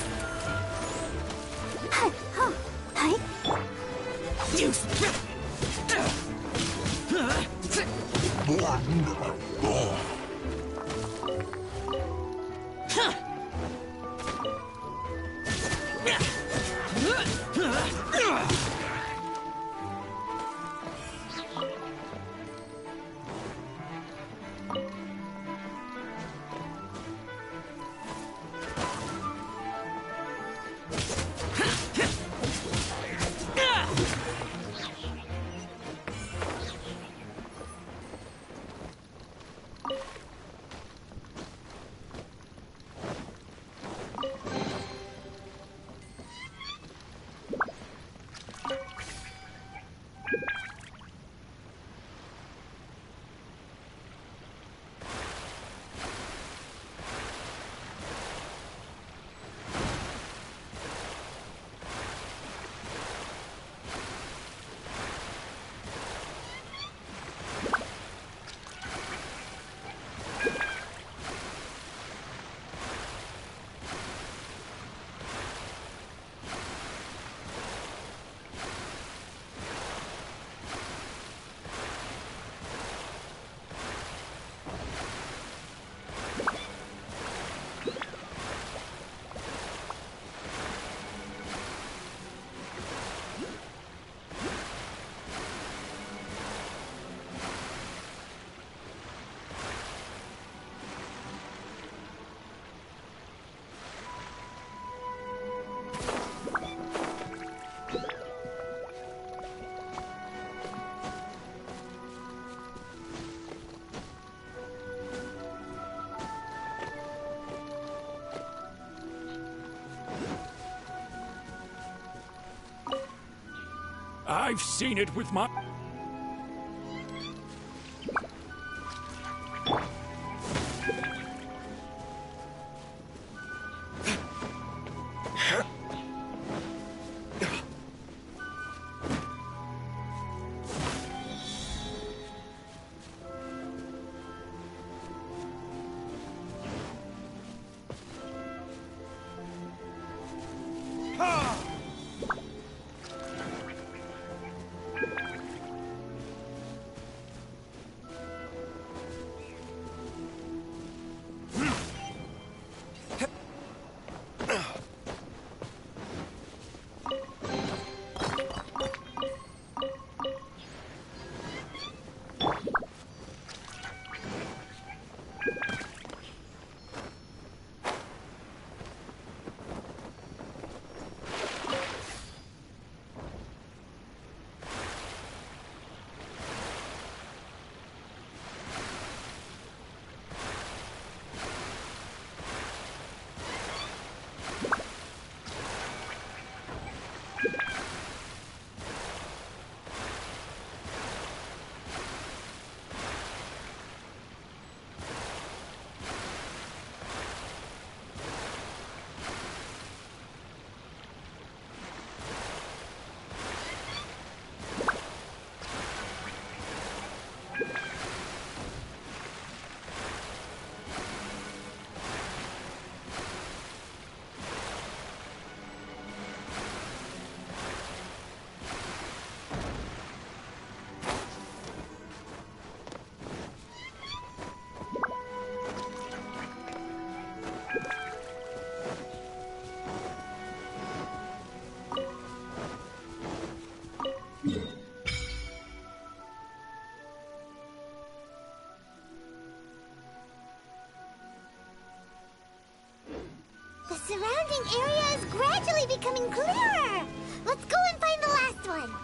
Speaker 9: I've seen it with my...
Speaker 1: The surrounding area is gradually becoming clearer. Let's go and find the last one.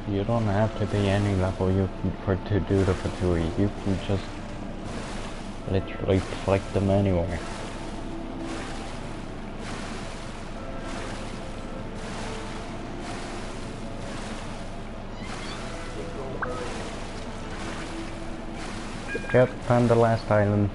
Speaker 4: You don't have to be any level to do the Fatui. You can just literally click them anywhere. Yep, found the last island.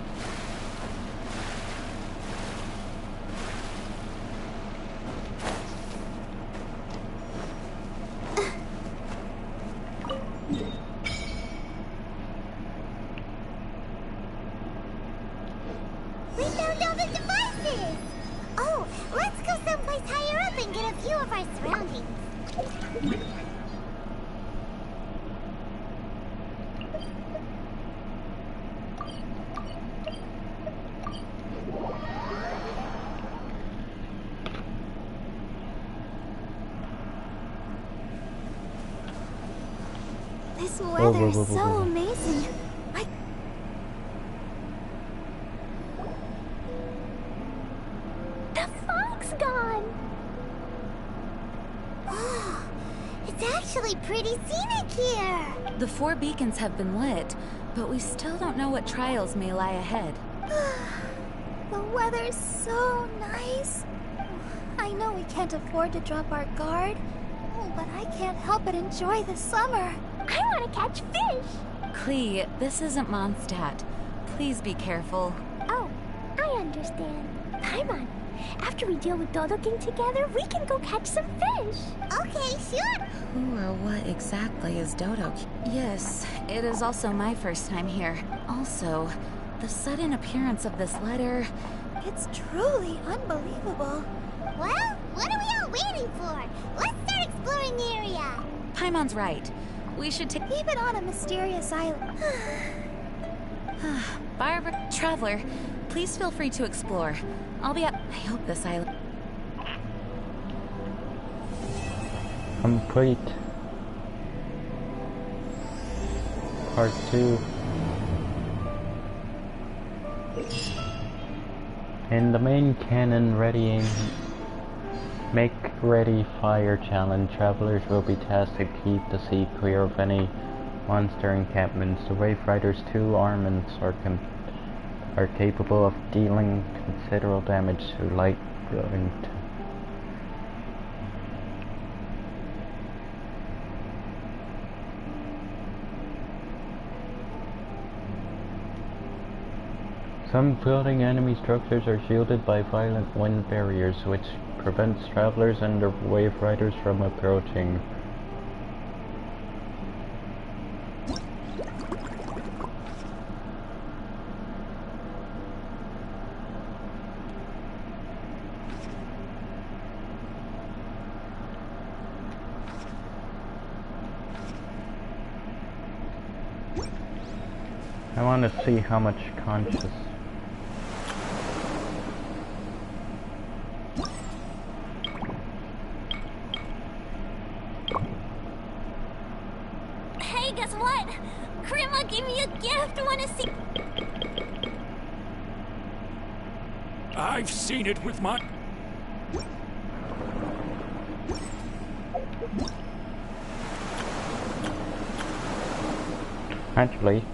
Speaker 1: We found all the devices! Oh, let's go someplace higher up and get a view of our surroundings.
Speaker 14: This weather is so amazing.
Speaker 2: The fog's gone.
Speaker 1: It's actually pretty scenic here.
Speaker 8: The 4 beacons have been lit, but we still don't know what trials may lie ahead.
Speaker 2: The weather's so nice. I know we can't afford to drop our guard, but I can't help but enjoy the summer. I want to catch fish.
Speaker 8: Clee, this isn't Mondstadt. Please be careful.
Speaker 2: Oh, I understand. Paimon, after we deal with Dodo King together, we can go catch some fish.
Speaker 1: Okay, sure.
Speaker 8: Who or what exactly is Dodo? Yes, it is also my first time here. Also, the sudden appearance of this letter...
Speaker 2: It's truly unbelievable.
Speaker 1: Well, what are we all waiting for? Let's start exploring the area.
Speaker 8: Paimon's right. We should take...
Speaker 2: Even on a mysterious island.
Speaker 8: Barbara, Traveler, please feel free to explore. I'll be up... I hope this island...
Speaker 4: Complete. Part 2. In the main canon readying Make Ready Fire challenge, travelers will be tasked to keep the sea clear of any monster encampments. The Wave Riders' 2 armaments are capable of dealing considerable damage to light going. Some floating enemy structures are shielded by violent wind barriers, which prevents travelers and their Wave Riders from approaching. I want to see how much conscious.
Speaker 2: Hey, guess what? Grandma gave me a gift. Wanna see?
Speaker 9: I've seen it with my...
Speaker 4: Actually,